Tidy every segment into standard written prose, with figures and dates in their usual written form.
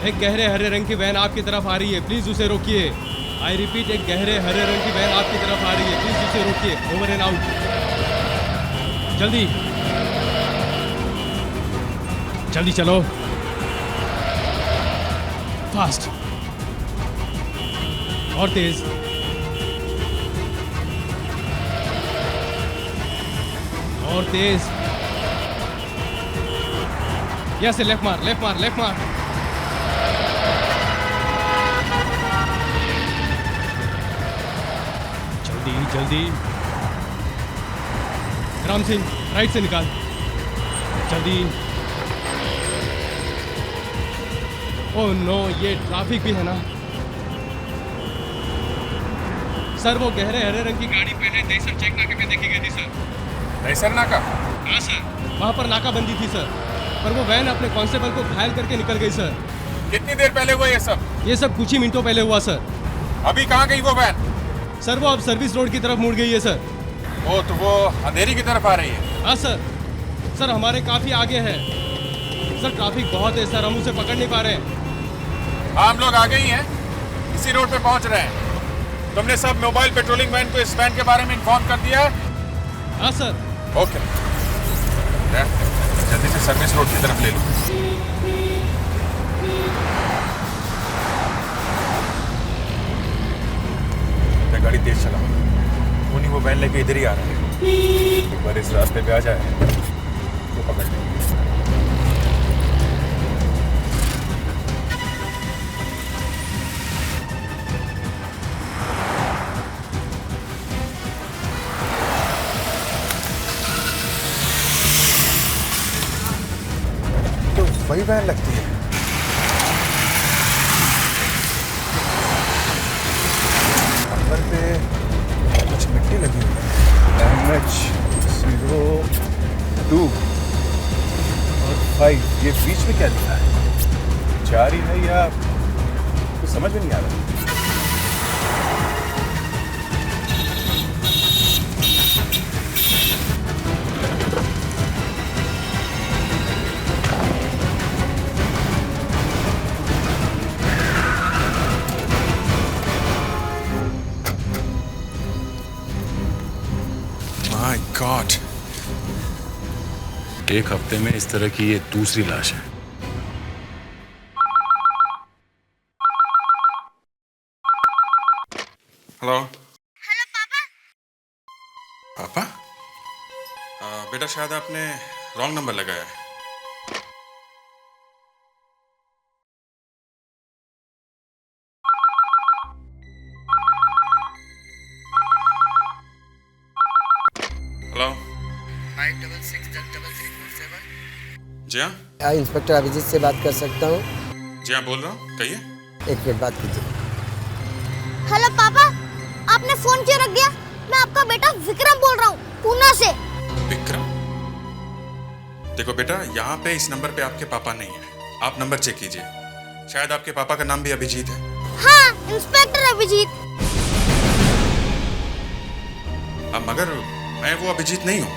एक गहरे हरे रंग की वैन आपकी तरफ आ रही है, प्लीज उसे रोकिए। आई रिपीट, एक गहरे हरे रंग की वैन आपकी तरफ आ रही है, प्लीज उसे रोकिए। Over and out. जल्दी जल्दी चलो, फास्ट और तेज। और तेज। यस, लेफ्ट मार, लेफ्ट मार, लेफ्ट मार। जल्दी जल्दी। राम सिंह, राइट से निकाल, जल्दी। ओह नो, ये ट्रैफिक भी है ना। सर, वो गहरे हरे रंग की गाड़ी पहले दहीसर चेक नाके पे देखी गई थी सर। दहीसर नाका? हाँ सर, वहाँ पर नाकाबंदी थी सर, पर वो वैन अपने कांस्टेबल को घायल करके निकल गई सर। कितनी देर पहले हुआ ये सब? ये सब कुछ ही मिनटों पहले हुआ सर। अभी कहाँ गई वो वैन? सर, वो अब सर्विस रोड की तरफ मुड़ गई है सर। वो तो वो अंधेरी की तरफ आ रही है। हाँ सर। सर, हमारे काफी आगे है सर, ट्रैफिक बहुत है सर, हम उसे पकड़ नहीं पा रहे हैं। हाँ, हम लोग आगे ही हैं, इसी रोड पे पहुंच रहे हैं। तुमने सब मोबाइल पेट्रोलिंग वैन को इस वैन के बारे में इन्फॉर्म कर दिया है? हाँ सर। ओके, जल्दी से सर्विस रोड की तरफ ले लो। मैं गाड़ी तेज चलाऊं, उन्हीं वो वैन लेके इधर ही आ रहा है। एक बार इस रास्ते पे आ जाए तो पकड़ लेंगे। वही वैन लगती है। नंबर पे कुछ मिट्टी लगी हुई है। MH02 और 5, ये बीच में क्या लिखा है? 4 ही है या कुछ समझ में नहीं आ रहा। माय गॉड, एक हफ्ते में इस तरह की ये दूसरी लाश है। हेलो। हेलो पापा। पापा? बेटा, शायद आपने रॉन्ग नंबर लगाया है। हेलो। 56633347। जी हाँ। क्या इंस्पेक्टर अभिजीत से बात कर सकता हूँ? जी हाँ, बोल रहा हूँ, कहिए। एक मिनट बात कीजिए। हेलो पापा, आपने फोन क्यों रख दिया? मैं आपका बेटा विक्रम बोल रहा हूँ, पूना से। विक्रम? देखो बेटा, यहाँ पे इस नंबर पे आपके पापा नहीं है। आप नंबर चेक कीजिए, शायद आपके पापा का नाम भी अभिजीत है। हाँ, इंस्पेक्टर अभिजीत। अब मगर मैं वो अभिजीत नहीं हूँ।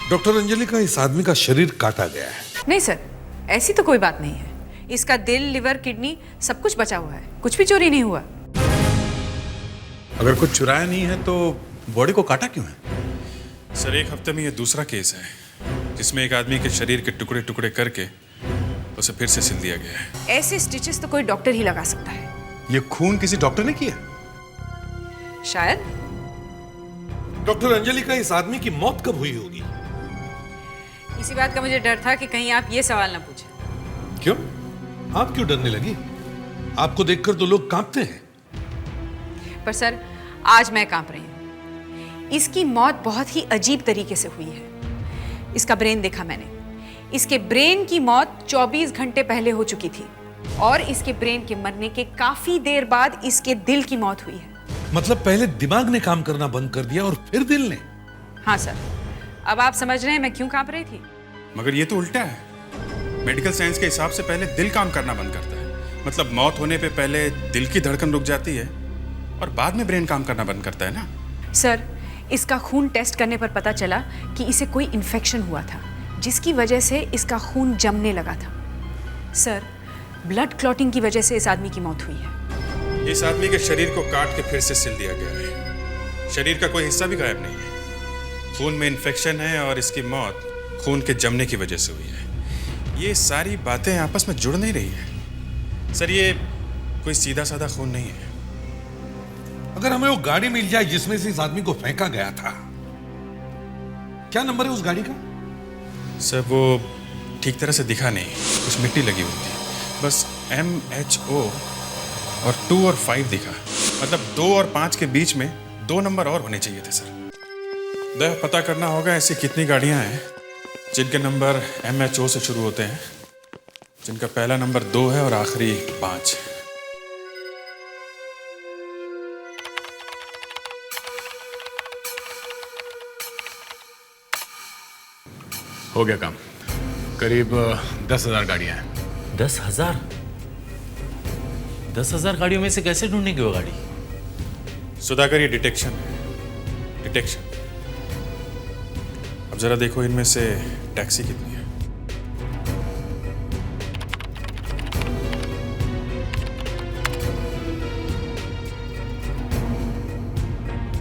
डॉक्टर अंजलि का इस आदमी का शरीर काटा गया है। नहीं सर, ऐसी तो कोई बात नहीं है। इसका दिल, लिवर, किडनी सब कुछ बचा हुआ है, कुछ भी चोरी नहीं हुआ। अगर कुछ चुराया नहीं है तो बॉडी को काटा क्यों है? सर, एक हफ्ते में ये दूसरा केस है जिसमें एक आदमी के शरीर के टुकड़े टुकड़े करके उसे फिर से सिल दिया गया है। ऐसे स्टिचेस तो कोई डॉक्टर ही लगा सकता है। ये खून किसी डॉक्टर ने किया? शायद। डॉक्टर अंजलि का इस आदमी की मौत कब हुई होगी? इसी बात का मुझे डर था कि कहीं आप ये सवाल ना पूछें। क्यों? आप क्यों डरने लगी? आपको देखकर तो लोग कांपते हैं। पर सर, आज मैं कांप रही हूँ। इसकी मौत बहुत ही अजीब तरीके से हुई है। इसका ब्रेन देखा मैंने। इसके ब्रेन की मौत 24 घंटे पहले हो चुकी थी और इसके ब्रेन के मरने के काफी देर बाद इसके दिल की मौत हुई है। मतलब पहले दिमाग ने काम करना बंद कर दिया और फिर दिल ने? हाँ सर, अब आप समझ रहे हैं मैं क्यों कांप रही थी। मगर ये तो उल्टा है। मेडिकल साइंस के हिसाब से पहले दिल काम करना बंद करता है। मतलब मौत होने पे पहले दिल की धड़कन रुक जाती है और बाद में ब्रेन काम करना बंद करता है ना। सर, इसका खून टेस्ट करने पर पता चला कि इसे कोई इन्फेक्शन हुआ था, जिसकी वजह से इसका खून जमने लगा था। सर, ब्लड क्लॉटिंग की वजह से इस आदमी की मौत हुई है। इस आदमी के शरीर को काट के फिर से सिल दिया गया है। शरीर का कोई हिस्सा भी गायब नहीं है। खून में इन्फेक्शन है और इसकी मौत खून के जमने की वजह से हुई है। ये सारी बातें आपस में जुड़ नहीं रही है। सर, ये कोई सीधा साधा खून नहीं है। अगर हमें वो गाड़ी मिल जाए जिसमें से इस आदमी को फेंका गया था, क्या नंबर है उस गाड़ी का? सर, वो ठीक तरह से दिखा नहीं, कुछ मिट्टी लगी हुई थी। बस MHO और 2 और 5 दिखा। मतलब 2 और 5 के बीच में 2 नंबर और होने चाहिए थे सर। पता करना होगा ऐसी कितनी गाड़ियां हैं जिनके नंबर MHO से शुरू होते हैं, जिनका पहला नंबर 2 है और आखिरी 5। हो गया काम। करीब 10,000 गाड़ियां हैं। 10,000? 10,000 गाड़ियों में से कैसे ढूंढेंगे वो गाड़ी? सुधाकर, ये डिटेक्शन है, डिटेक्शन। अब जरा देखो इनमें से टैक्सी कितनी है।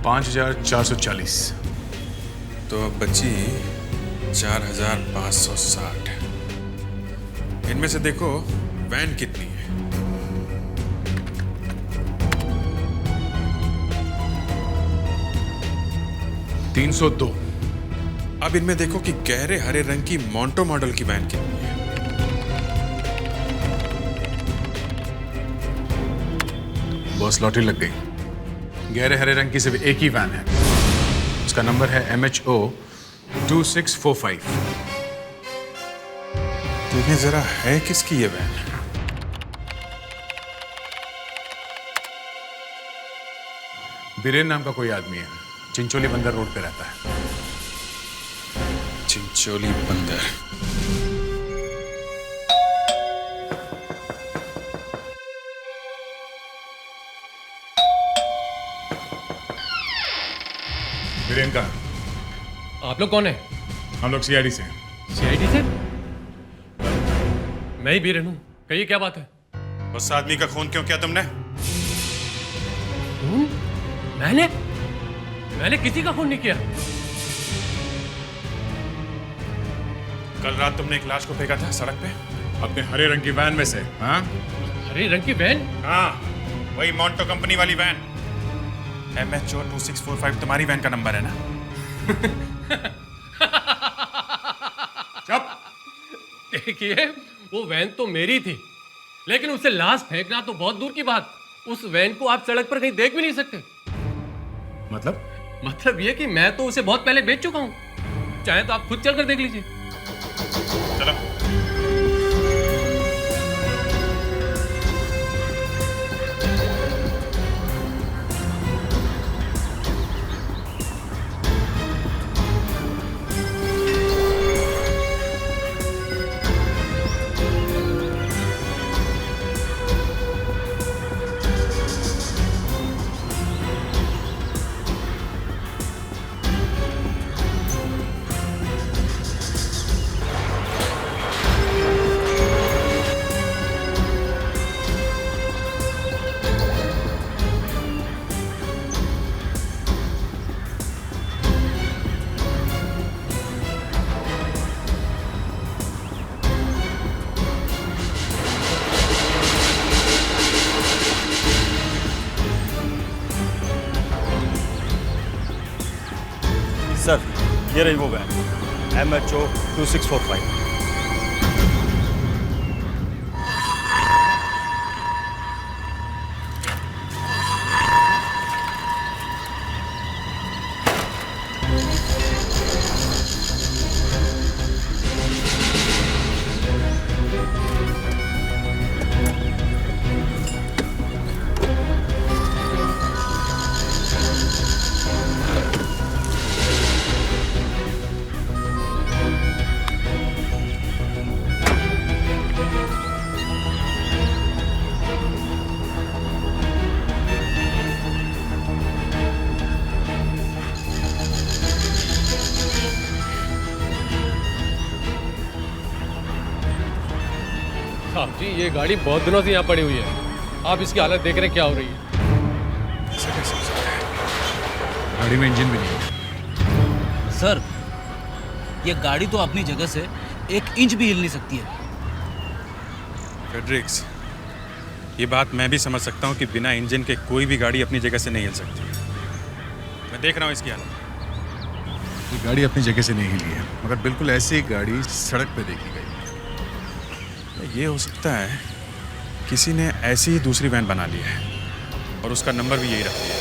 $5,440। तो अब बची 4,560। इनमें से देखो वैन कितनी है। 302। अब इनमें देखो कि गहरे हरे रंग की मोंटो मॉडल की वैन कितनी है। बॉस, लॉटरी लग गई। गहरे हरे रंग की सिर्फ एक ही वैन है। उसका नंबर है MHO 2645। तुम्हें जरा है किसकी ये वैन? बीरेन नाम का कोई आदमी है, चिंचोली बंदर रोड पे रहता है। चिंचोली बंदर। बीरेन का? आप लोग कौन है? हम लोग CID से हैं। CID से? मैं ही बीरन हूं। कहिए क्या बात है? उस आदमी का खून क्यों किया तुमने? मैंने किसी का खून नहीं किया। कल रात तुमने एक लाश को फेंका था सड़क पे अपने हरे रंग की वैन में से। हाँ, हरे रंग की वैन? हाँ, वही मोंटो कंपनी वाली वैन। MHO 2645 तुम्हारी वैन का नंबर है ना? चुप। देखिए, वो वैन तो मेरी थी, लेकिन उसे लाश फेंकना तो बहुत दूर की बात। उस वैन को आप सड़क पर कहीं देख भी नहीं सकते। मतलब ये कि मैं तो उसे बहुत पहले बेच चुका हूं। चाहे तो आप खुद चलकर देख लीजिए। चलो। सर, ये रही वो वैन MHO 2645। साहब जी, ये गाड़ी बहुत दिनों से यहाँ पड़ी हुई है। आप इसकी हालत देख रहे हैं क्या हो रही है। ऐसा कैसे हो सकता है? गाड़ी में इंजन भी नहीं है। सर, ये गाड़ी तो अपनी जगह से 1 इंच भी हिल नहीं सकती है। फेड्रिक्स, ये बात मैं भी समझ सकता हूँ कि बिना इंजन के कोई भी गाड़ी अपनी जगह से नहीं हिल सकती। मैं देख रहा हूँ इसकी हालत। ये गाड़ी अपनी जगह से नहीं हिली है, मगर बिल्कुल ऐसी ही गाड़ी सड़क पे देखी गई। ये हो सकता है किसी ने ऐसी ही दूसरी वैन बना ली है और उसका नंबर भी यही रख दिया है।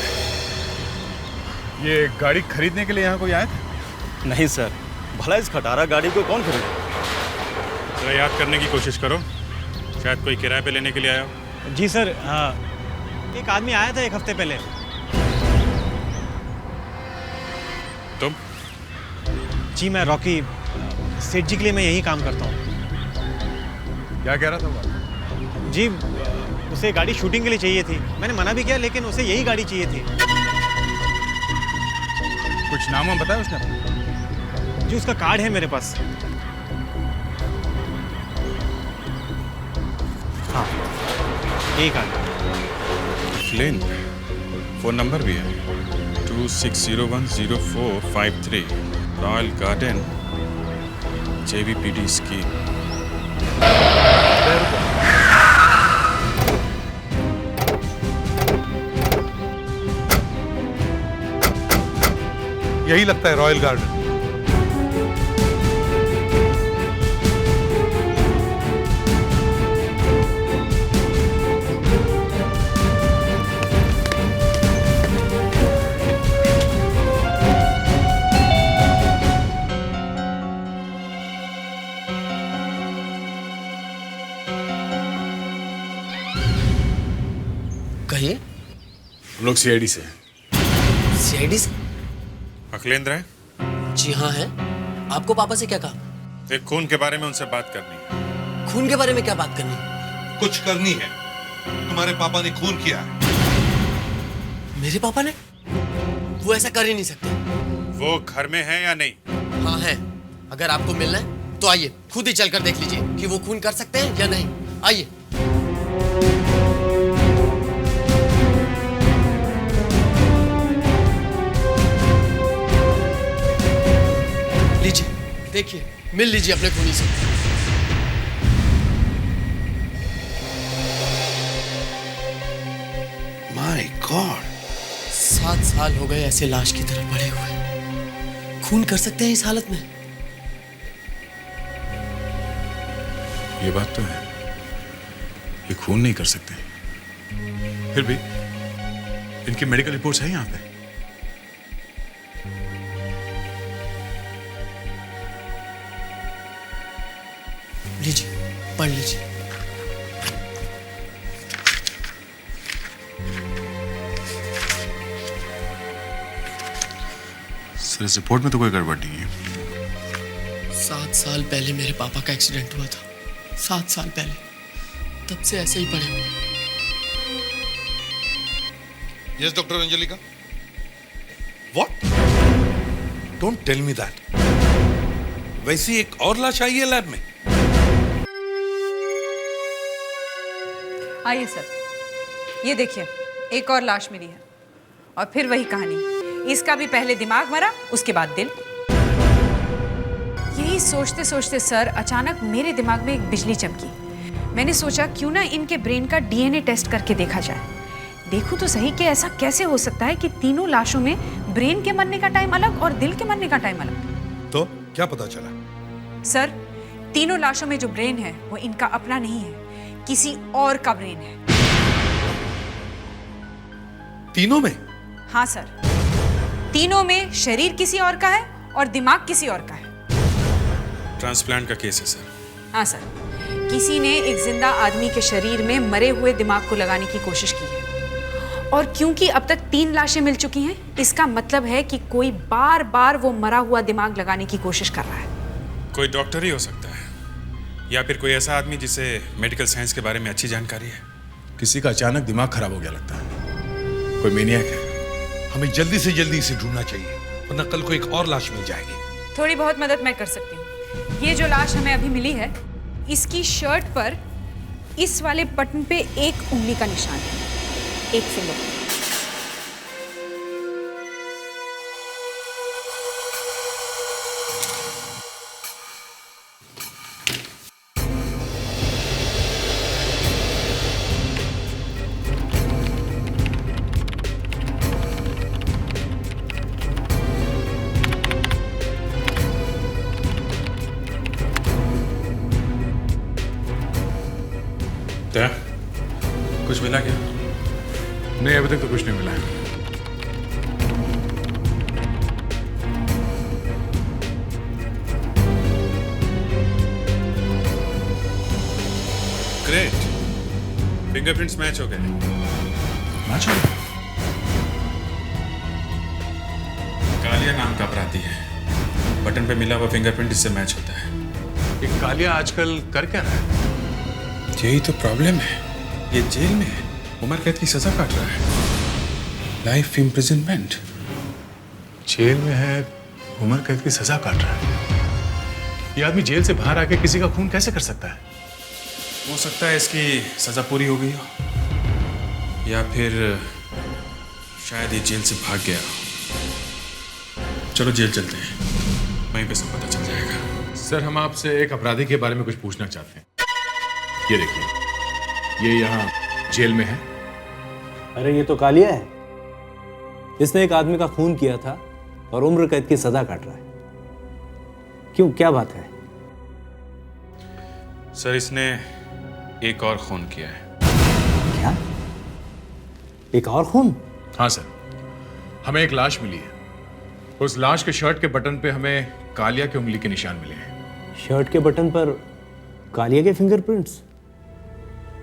ये गाड़ी खरीदने के लिए यहाँ कोई आया था? नहीं सर, भला इस खटारा गाड़ी को कौन खरीदे? जरा याद करने की कोशिश करो, शायद कोई किराए पे लेने के लिए आया हो। जी सर, एक आदमी आया था 1 हफ्ते पहले। तुम? जी मैं रॉकी, सेठ जी के लिए मैं यही काम करता हूँ। क्या कह रहा था वो? जी उसे गाड़ी शूटिंग के लिए चाहिए थी। मैंने मना भी किया, लेकिन उसे यही गाड़ी चाहिए थी। कुछ नाम वाम बताया उसने? जी उसका कार्ड है मेरे पास। हाँ, यही कार्ड। फ्लिन, फ़ोन नंबर भी है 26010453, रॉयल गार्डन, JVPD स्कीम। यही लगता है रॉयल गार्डन। कहिए। हम लोग CID से हैं। CID से? अखिलेंद्र है? जी हाँ है। आपको पापा से क्या कहा? एक खून के बारे में उनसे बात करनी है। खून के बारे में क्या बात करनी? कुछ करनी है। तुम्हारे पापा ने खून किया है। मेरे पापा ने? वो ऐसा कर ही नहीं सकते। वो घर में है या नहीं? हाँ है। अगर आपको मिलना है तो आइए, खुद ही चलकर देख लीजिए कि वो खून कर सकते हैं या नहीं। आइए। लीजिए, देखिए, मिल लीजिए अपने खूनी से। माय गॉड, 7 साल हो गए ऐसे लाश की तरह पड़े हुए। खून कर सकते हैं इस हालत में? ये बात तो है, ये खून नहीं कर सकते। फिर भी इनकी मेडिकल रिपोर्ट्स है यहाँ पे। लीजिए, पढ़ लीजिए। सर, इस रिपोर्ट में तो कोई गड़बड़ नहीं है। 7 साल पहले मेरे पापा का एक्सीडेंट हुआ था। 7 साल पहले। तब से ऐसे ही पड़े हुए। Yes doctor Anjalika. What? Don't tell me that. वैसी एक और लाश आई है लैब में? आइए सर, ये देखिए, एक और लाश मिली है। और फिर वही कहानी, इसका भी पहले दिमाग मरा, उसके बाद दिल। यही सोचते सोचते सर अचानक मेरे दिमाग में एक बिजली चमकी। मैंने सोचा क्यों ना इनके ब्रेन का DNA टेस्ट करके देखा जाए। देखूं तो सही कि ऐसा कैसे हो सकता है कि तीनों लाशों में ब्रेन के मरने का टाइम अलग और दिल के मरने का टाइम अलग। तो क्या पता चला? सर, तीनों लाशों में जो ब्रेन है वो इनका अपना नहीं है, किसी और का ब्रेन है। तीनों में? हाँ सर, तीनों में शरीर किसी और का है और दिमाग किसी और का है। ट्रांसप्लांट का केस है सर। हाँ सर, किसी ने एक जिंदा आदमी के शरीर में मरे हुए दिमाग को लगाने की कोशिश की है। और क्योंकि अब तक 3 लाशें मिल चुकी हैं, इसका मतलब है कि कोई बार बार वो मरा हुआ दिमाग लगाने की कोशिश कर रहा है। कोई डॉक्टर ही हो सकता है या फिर कोई ऐसा आदमी जिसे मेडिकल साइंस के बारे में अच्छी जानकारी है। किसी का अचानक दिमाग खराब हो गया लगता है। कोई मेनियक है। हमें जल्दी से जल्दी इसे ढूंढना चाहिए, वरना कल को एक और लाश मिल जाएगी। थोड़ी बहुत मदद मैं कर सकती हूँ। ये जो लाश हमें अभी मिली है, इसकी शर्ट पर इस वाले बटन पे एक उंगली का निशान है, एक फिंगर। क्या कुछ मिला क्या? नहीं, अभी तक तो कुछ नहीं मिला है। ग्रेट, फिंगरप्रिंट्स मैच हो गए। मैच हो गया? कालिया नाम का अपराधी है, बटन पे मिला हुआ फिंगरप्रिंट इससे मैच होता है। ये कालिया आजकल कर क्या रहा है? यही तो प्रॉब्लम है, ये जेल में है, उम्र कैद की सजा काट रहा है, लाइफ इम्प्रिजनमेंट। जेल में है, उम्र कैद की सजा काट रहा है। ये आदमी जेल से बाहर आके किसी का खून कैसे कर सकता है? हो सकता है इसकी सजा पूरी हो गई हो, या फिर शायद ये जेल से भाग गया हो। चलो जेल चलते हैं, वहीं पे सब पता चल जाएगा। सर, हम आपसे एक अपराधी के बारे में कुछ पूछना चाहते हैं। ये देखिए, ये यहाँ जेल में है। अरे ये तो कालिया है, इसने एक आदमी का खून किया था और उम्र कैद की सजा काट रहा है। क्यों, क्या बात है? सर, इसने एक और खून किया है। क्या? एक और खून? हाँ सर, हमें एक लाश मिली है। उस लाश के शर्ट के बटन पे हमें कालिया की उंगली के निशान मिले हैं। शर्ट के बटन पर कालिया के फिंगरप्रिंट्स?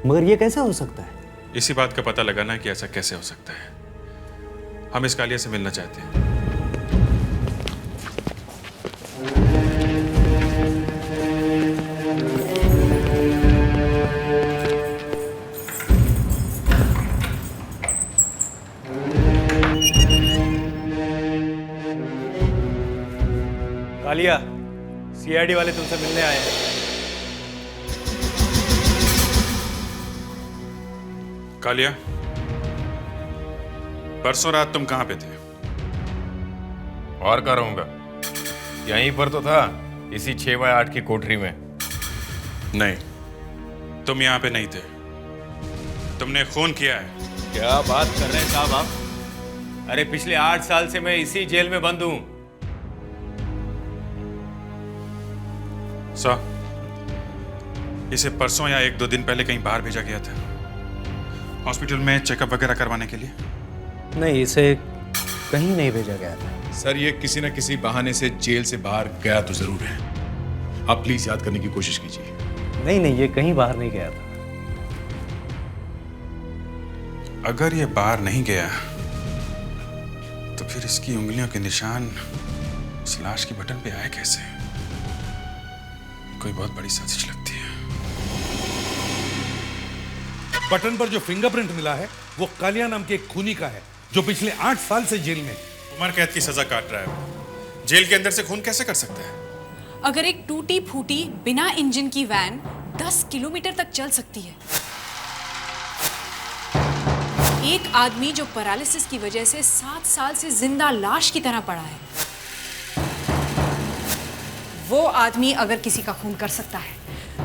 मगर ये कैसा हो सकता है? इसी बात का पता लगाना कि ऐसा कैसे हो सकता है। हम इस कालिया से मिलना चाहते हैं। कालिया, सीआईडी वाले तुमसे मिलने आए हैं। कालिया, परसों रात तुम कहां पे थे? और कहाँ रहूंगा, यहीं पर तो था, इसी 6x8 की कोठरी में। नहीं, तुम यहां पे नहीं थे, तुमने खून किया है। क्या बात कर रहे हैं साहब आप? अरे पिछले 8 साल से मैं इसी जेल में बंद हूं। सर, इसे परसों या 1-2 दिन पहले कहीं बाहर भेजा गया था, हॉस्पिटल में चेकअप वगैरह करवाने के लिए। नहीं, इसे कहीं नहीं भेजा गया था। सर, ये किसी न किसी बहाने से जेल से बाहर गया तो जरूर है। आप प्लीज याद करने की कोशिश कीजिए। नहीं, ये कहीं बाहर नहीं गया था। अगर ये बाहर नहीं गया तो फिर इसकी उंगलियों के निशान इस लाश के बटन पे आए कैसे? कोई बहुत बड़ी साजिश लगती है। बटन पर जो फिंगरप्रिंट मिला है वो कालिया नाम के एक खूनी का है, जो पिछले 8 साल से जेल में। उम्र कैद की सजा काट रहा है, जेल के अंदर से खून कैसे कर सकता है? अगर एक टूटी फूटी बिना इंजन की वैन 10 किलोमीटर तक चल सकती है, एक आदमी जो पैरालिसिस की वजह से 7 साल से जिंदा लाश की तरह पड़ा है, वो आदमी अगर किसी का खून कर सकता है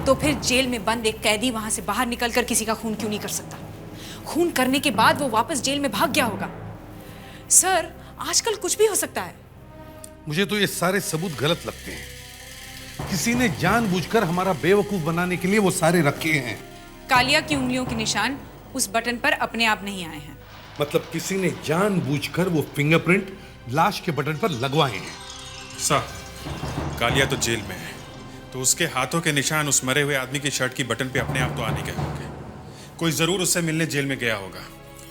तो फिर जेल में बंद एक कैदी वहां से बाहर निकलकर किसी का खून क्यों नहीं कर सकता? खून करने के बाद वो वापस जेल में भाग गया होगा। सर, आजकल कुछ भी हो सकता है। मुझे तो ये सारे सबूत गलत लगते हैं। किसी ने जानबूझकर हमारा बेवकूफ बनाने के लिए वो सारे रखे हैं। कालिया की उंगलियों के निशान उस बटन पर अपने आप नहीं आए हैं। मतलब किसी ने जानबूझकर वो फिंगरप्रिंट लाश के बटन पर लगवाए हैं। सर, कालिया तो जेल में है, तो उसके हाथों के निशान उस मरे हुए आदमी की शर्ट की बटन पे अपने आप तो आने गए होंगे। कोई जरूर उससे मिलने जेल में गया होगा,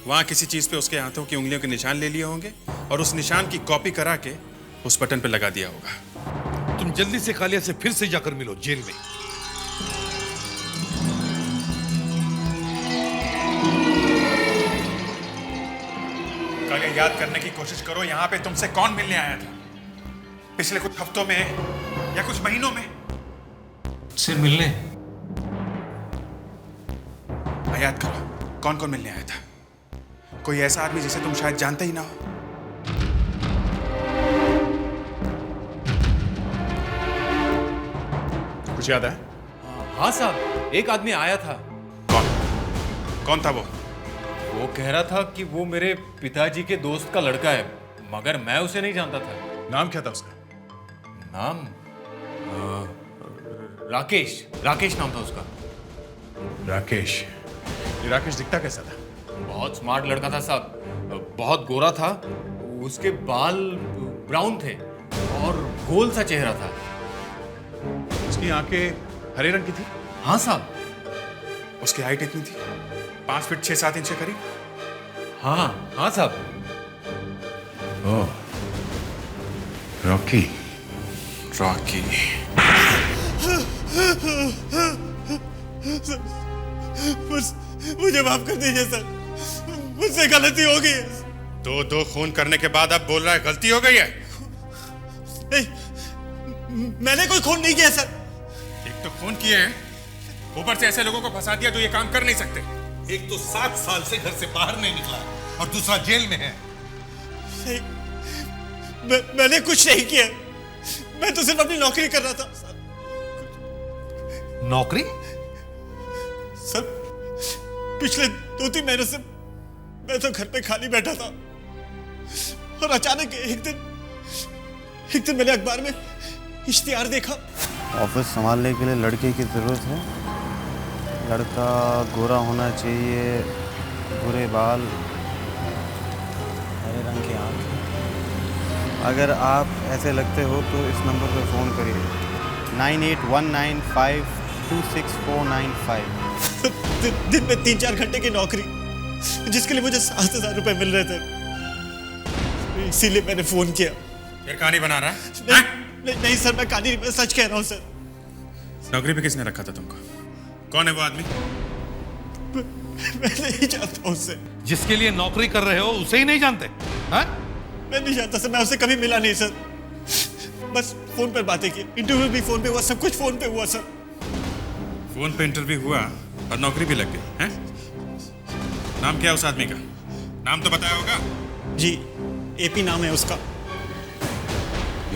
वहां किसी चीज पे उसके हाथों की उंगलियों के निशान ले लिए होंगे और उस निशान की कॉपी करा के उस बटन पे लगा दिया होगा। तुम जल्दी से कालिया से फिर से जाकर मिलो जेल में। कालिया, याद करने की कोशिश करो, यहाँ पे तुमसे कौन मिलने आया था पिछले कुछ हफ्तों में या कुछ महीनों में? से मिलने? याद करो, कौन कौन मिलने आया था? कोई ऐसा आदमी जिसे तुम शायद जानते ही ना हो? कुछ याद है? हाँ साहब, एक आदमी आया था। कौन था वो? वो कह रहा था कि वो मेरे पिताजी के दोस्त का लड़का है, मगर मैं उसे नहीं जानता था। नाम क्या था उसका? नाम राकेश नाम था उसका। राकेश? ये राकेश दिखता कैसा था? बहुत स्मार्ट लड़का था साहब, बहुत गोरा था, उसके बाल ब्राउन थे और गोल सा चेहरा था। उसकी आंखें हरे रंग की थी? हाँ साहब। उसकी हाइट इतनी थी? 5 फीट 6-7 इंच के करीब? हाँ साहब। ओह, रॉकी। मुझे माफ कर दीजिए सर, मुझसे गलती हो गई है। दो खून करने के बाद अब बोल रहा है गलती हो गई है? नहीं, मैंने कोई खून नहीं किया सर। एक तो खून किए हैं, ऊपर से ऐसे लोगों को फंसा दिया जो ये काम कर नहीं सकते। एक तो 7 साल से घर से बाहर नहीं निकला और दूसरा जेल में है। मैंने कुछ नहीं किया, मैं तो सिर्फ अपनी नौकरी कर रहा था। नौकरी? सर, पिछले 2-3 महीनों से मैं तो घर पे खाली बैठा था और अचानक एक दिन मैंने अखबार में इश्तिहार देखा। ऑफिस संभालने के लिए लड़के की जरूरत है। लड़का गोरा होना चाहिए, भूरे बाल, हरे रंग की आँखें। अगर आप ऐसे लगते हो तो इस नंबर पर फ़ोन करिए 9819526495। दिन में 3-4 घंटे की नौकरी, जिसके लिए मुझे 7,000 रुपए मिल रहे थे, इसीलिए मैंने फोन किया। फिर कहानी बना रहा है? नहीं सर, मैं कहानी नहीं, मैं सच कह रहा हूँ सर। नौकरी पे किसने रखा था तुमको? कौन है वो आदमी? मैं नहीं जानता उससे। जिसके लिए नौकरी कर रहे हो उसे ही नहीं जानते? हाँ? मैं नहीं जानता सर, मैं उससे कभी मिला नहीं सर, बस फोन पर बातें की। इंटरव्यू भी फोन पे हुआ, सब कुछ फोन पे हुआ सर। फोन पे इंटरव्यू हुआ और नौकरी भी लग गई हैं? नाम क्या है उस आदमी का? नाम तो बताया होगा? जी, एपी नाम है उसका।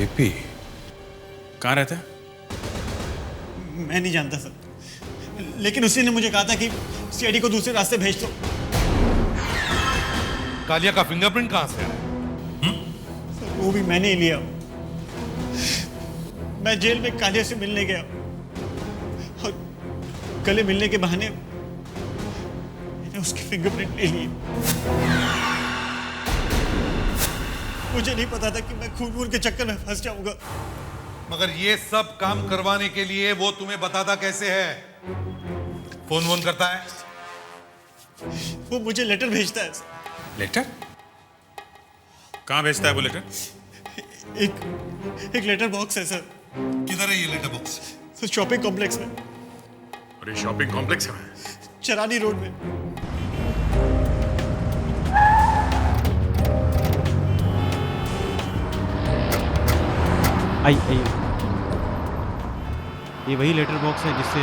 एपी? कहाँ रहता है? मैं नहीं जानता सर, लेकिन उसी ने मुझे कहा था कि सीआईडी को दूसरे रास्ते भेज दो। कालिया का फिंगरप्रिंट कहाँ से है? सर, वो भी मैंने ही लिया। मैं जेल में कालिया से मिलने गया और गले मिलने के बहाने मैंने उसके फिंगरप्रिंट ले लिए। मुझे नहीं पता था कि मैं खून के चक्कर में फंस जाऊंगा। मगर ये सब काम करवाने के लिए वो तुम्हें बताता कैसे है? फोन वोन करता है? वो मुझे लेटर भेजता है। लेटर? कहाँ भेजता है वो लेटर? एक लेटर बॉक्स है सर। किधर है ये letter box? Sir, shopping complex में। और ये शॉपिंग कॉम्प्लेक्स है? चरानी रोड में। आइए, ये वही लेटर बॉक्स है जिससे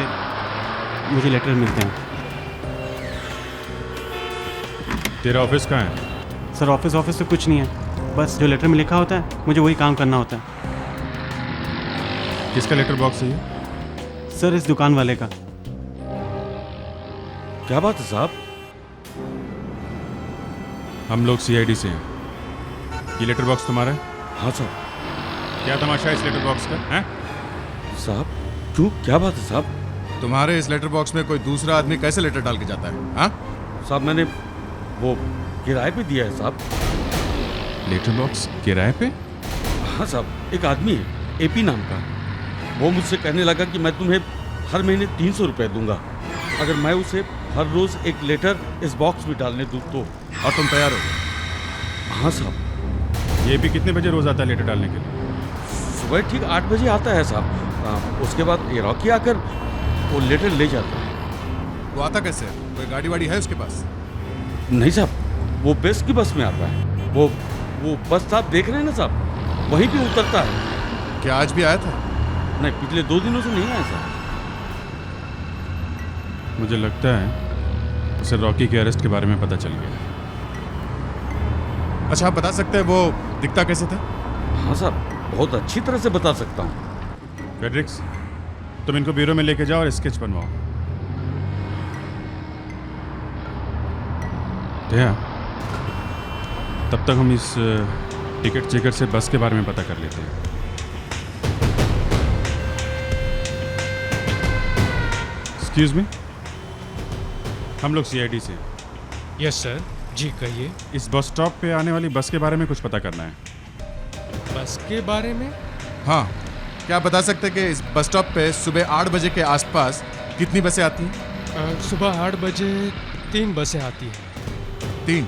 मुझे लेटर मिलते हैं। तेरा ऑफिस कहाँ है? सर, ऑफिस तो कुछ नहीं है, बस जो लेटर में लिखा होता है मुझे वही काम करना होता है। किसका लेटर बॉक्स है ये? सर, इस दुकान वाले का। क्या बात है साहब? हम लोग सीआईडी से हैं। ये लेटर बॉक्स तुम्हारा है? हाँ साहब। क्या तमाशा है इस लेटर बॉक्स का? हैं? साहब क्यों, क्या बात है साहब? तुम्हारे इस लेटर बॉक्स में कोई दूसरा आदमी कैसे लेटर डाल के जाता है? हाँ साहब, मैंने वो किराए पे दिया है साहब। लेटर बॉक्स किराए पे? हाँ साहब, एक आदमी है एपी नाम का, वो मुझसे कहने लगा कि मैं तुम्हें हर महीने 300 रुपये दूंगा अगर मैं उसे हर रोज एक लेटर इस बॉक्स में डालने दूँ तो। और तुम तैयार हो? हाँ साहब। ये भी कितने बजे रोज आता है लेटर डालने के लिए? सुबह ठीक 8 बजे आता है साहब। उसके बाद ये रॉकी आकर वो लेटर ले जाता है। वो आता कैसे है? कोई गाड़ी वाड़ी है उसके पास? नहीं साहब, वो बेस्ट की बस में आता है। वो बस साहब देख रहे हैं ना साहब, वहीं पे उतरता है। क्या आज भी आया था? नहीं, पिछले 2 दिनों से नहीं आया साहब। मुझे लगता है उसे रॉकी के अरेस्ट के बारे में पता चल गया। अच्छा, आप बता सकते हैं वो दिखता कैसे था? हाँ साहब, बहुत अच्छी तरह से बता सकता हूँ। फेड्रिक्स, तुम इनको ब्यूरो में लेके जाओ और स्केच बनवाओ। क्या? तब तक हम इस टिकट चेकर से बस के बारे में पता कर लेते हैं। एक्सक्यूज मी, हम लोग सीआईडी से। यस सर, जी कहिए। इस बस स्टॉप पे आने वाली बस के बारे में कुछ पता करना है। बस के बारे में? हाँ, क्या आप बता सकते हैं कि इस बस स्टॉप पे सुबह 8 बजे के आसपास कितनी बसें आती हैं? सुबह 8 बजे 3 बसें आती हैं। 3?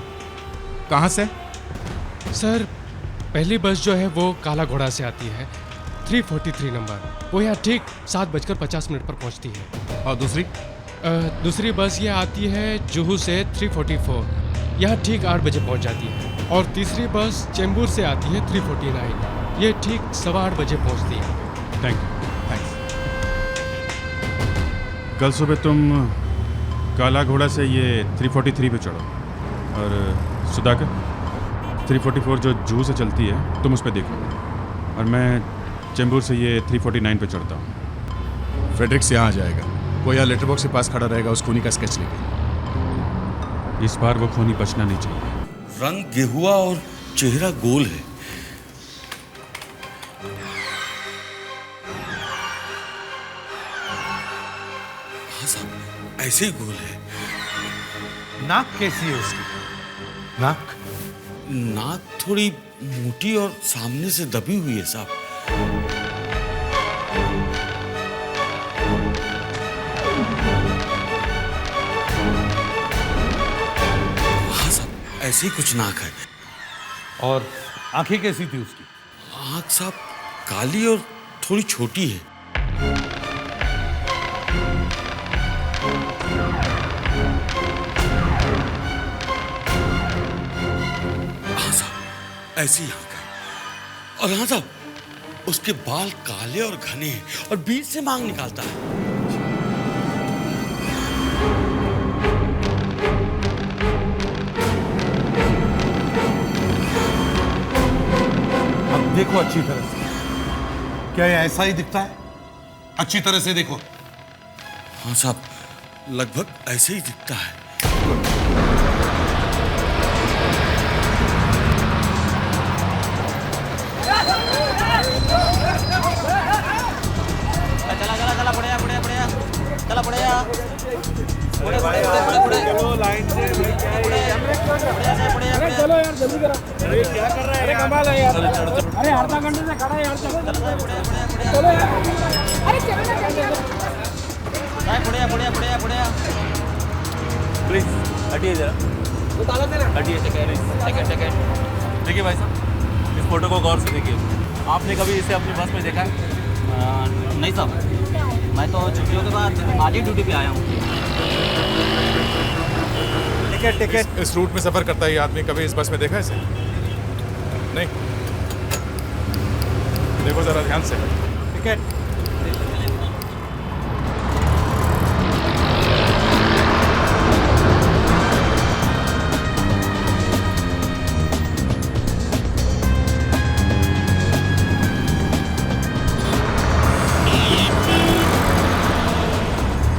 कहाँ से? सर, पहली बस जो है वो काला घोड़ा से आती है, 343 नंबर। वो यहाँ ठीक 7:50 पर पहुँचती है। और दूसरी? दूसरी बस ये आती है जुहू से 344, यहाँ ठीक 8 बजे पहुँच जाती है। और तीसरी बस चेंबूर से आती है 349, ये ठीक 8:15 बजे पहुँचती है। Thank you. थैंक्स। कल सुबह तुम काला घोड़ा से ये 343 पे चढ़ो और सुधाकर 344 जो जूहू से चलती है तुम उस पर देखो, और मैं चेंबूर से ये 349 पे चढ़ता हूँ। फेड्रिक्स यहाँ आ जाएगा, वो यहाँ लेटर बॉक्स के पास खड़ा रहेगा उस खूनी का स्केच लेके। इस बार वो खूनी बचना नहीं चाहिए। रंग गेहुआ और चेहरा गोल है। हाँ साहब, ऐसे ही गोल है। नाक कैसी है उसकी? नाक थोड़ी मोटी और सामने से दबी हुई है साहब। हाँ साहब, ऐसे ही कुछ नाक है। और आंखें कैसी थी उसकी? आंख साहब काली और थोड़ी छोटी है। ऐसी आंख है। और हाँ साहब, उसके बाल काले और घने हैं और बीच से मांग निकालता है। अब देखो अच्छी तरह से, क्या ये ऐसा ही दिखता है? अच्छी तरह से देखो। हाँ साहब, लगभग ऐसे ही दिखता है। चलो लाइन से। चलो यार जल्दी करो। अरे क्या कर रहा है? अरे कमाल है यार। अरे आधा घंटे से खड़ा है यार। चलो यार। अरे चलो ना। बढ़िया। प्लीज हटिए जरा। हटिए, सेकंड। देखिए भाई साहब, इस फोटो को गौर से देखिए। आपने कभी इसे अपनी बस में देखा है? नहीं साहब, मैं तो छुट्टियों के बाद आज ही ड्यूटी पे आया हूँ। टिकट। इस रूट में सफर करता है ये आदमी, कभी इस बस में देखा है इसे? नहीं। देखो जरा ध्यान से। टिकट।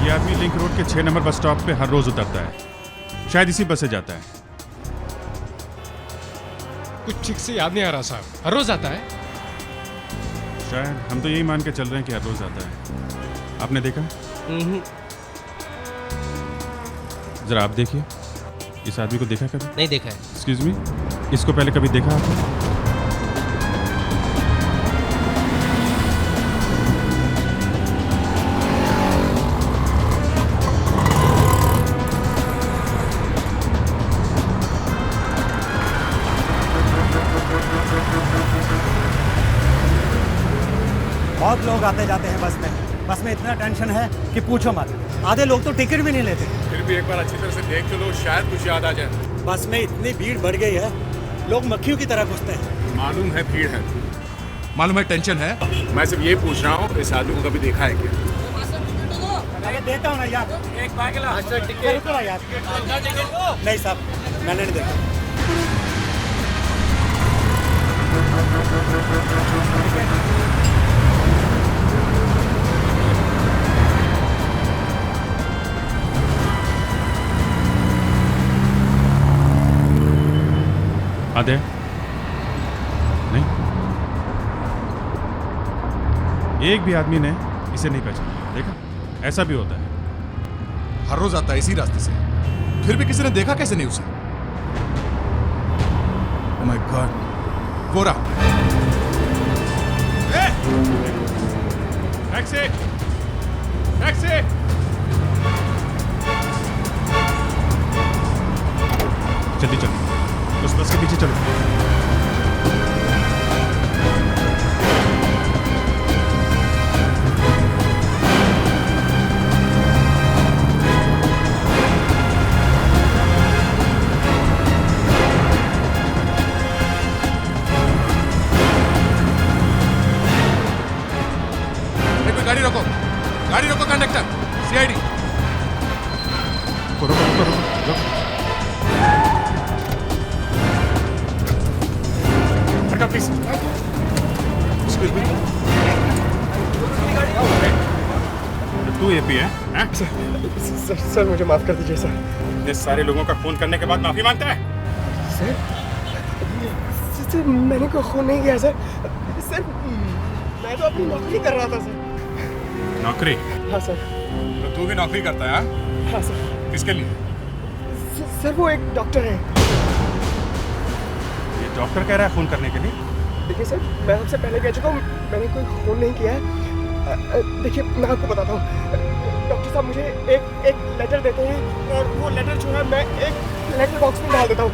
ये आदमी लिंक रोड के 6 नंबर बस स्टॉप पे हर रोज उतरता है, शायद इसी बस से जाता है। कुछ ठीक से याद नहीं आ रहा साहब, हर रोज आता है? शायद, हम तो यही मान के चल रहे हैं कि हर रोज आता है। आपने देखा? जरा आप देखिए, इस आदमी को देखा कभी? नहीं देखा है। एक्सक्यूज मी, इसको पहले कभी देखा आपने? बहुत लोग आते जाते हैं बस में इतना टेंशन है कि पूछो मत। आधे लोग तो टिकट भी नहीं लेते। फिर भी एक बार अच्छी तरह से देख तो लो, शायद कुछ याद आ जाए। बस में इतनी भीड़ बढ़ गई है, लोग मक्खियों की तरह घुसते हैं। मालूम है भीड़ है, मालूम है टेंशन है, मैं सिर्फ ये पूछ रहा हूँ इस आदमी को कभी देखा है क्या? देता हूँ ना यार। एक पागला रुको ना यार। नहीं साहब, मैंने नहीं देखा। आधे नहीं, एक भी आदमी ने इसे नहीं पहचाना। देखा, ऐसा भी होता है। हर रोज आता है इसी रास्ते से, फिर भी किसी ने देखा कैसे नहीं उसे? ओह माय गॉड, गोरा। Taxi, taxi. जल्दी चलो, उस बस के पीछे चलो। गाड़ी रोको, गाड़ी रोको कंडक्टर, सीआईडी। रुको रुको रुको रुको। हटो प्लीज। Excuse me. तू एपी है? हैं? सर मुझे माफ कर दीजिए सर। ये सारे लोगों का खून करने के बाद माफी मांगता है? सर मैंने कोई खून नहीं किया सर। सर मैं तो अपनी नौकरी कर रहा था सर। नौकरी? हाँ सर। तो तू भी नौकरी करता है? हाँ सर। किसके लिए? सर वो एक डॉक्टर है। ये डॉक्टर कह रहा है खून करने के लिए? देखिए सर, मैं आपसे पहले कह चुका हूँ, मैंने कोई खून नहीं किया है। देखिए मैं आपको बताता हूँ, डॉक्टर साहब मुझे एक लेटर देते हैं और वो लेटर जो है मैं एक लेटर बॉक्स में डाल देता हूँ।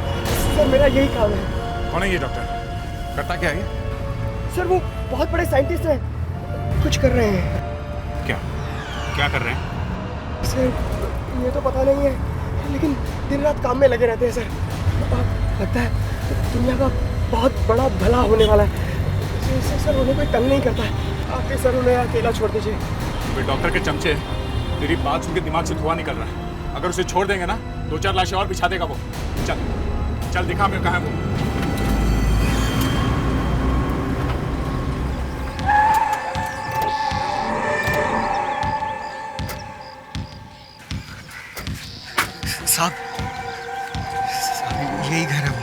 सर मेरा यही काम है। कौन है ये डॉक्टर? करता क्या है? सर वो बहुत बड़े साइंटिस्ट हैं, कुछ कर रहे हैं। क्या कर रहे हैं? सर ये तो पता नहीं है, लेकिन दिन रात काम में लगे रहते हैं सर। और लगता है दुनिया का बहुत बड़ा भला होने वाला है। सर उन्हें कोई तंग नहीं करता है। आके सर उन्हें अकेला छोड़ दीजिए। वे डॉक्टर के चमचे, तेरी बात सुन के दिमाग से धुआं निकल रहा है। अगर उसे छोड़ देंगे ना, 2-4 लाशें और बिछा देगा वो। चल चल दिखा हमें कहाँ है वो। साहब यही घर है वो।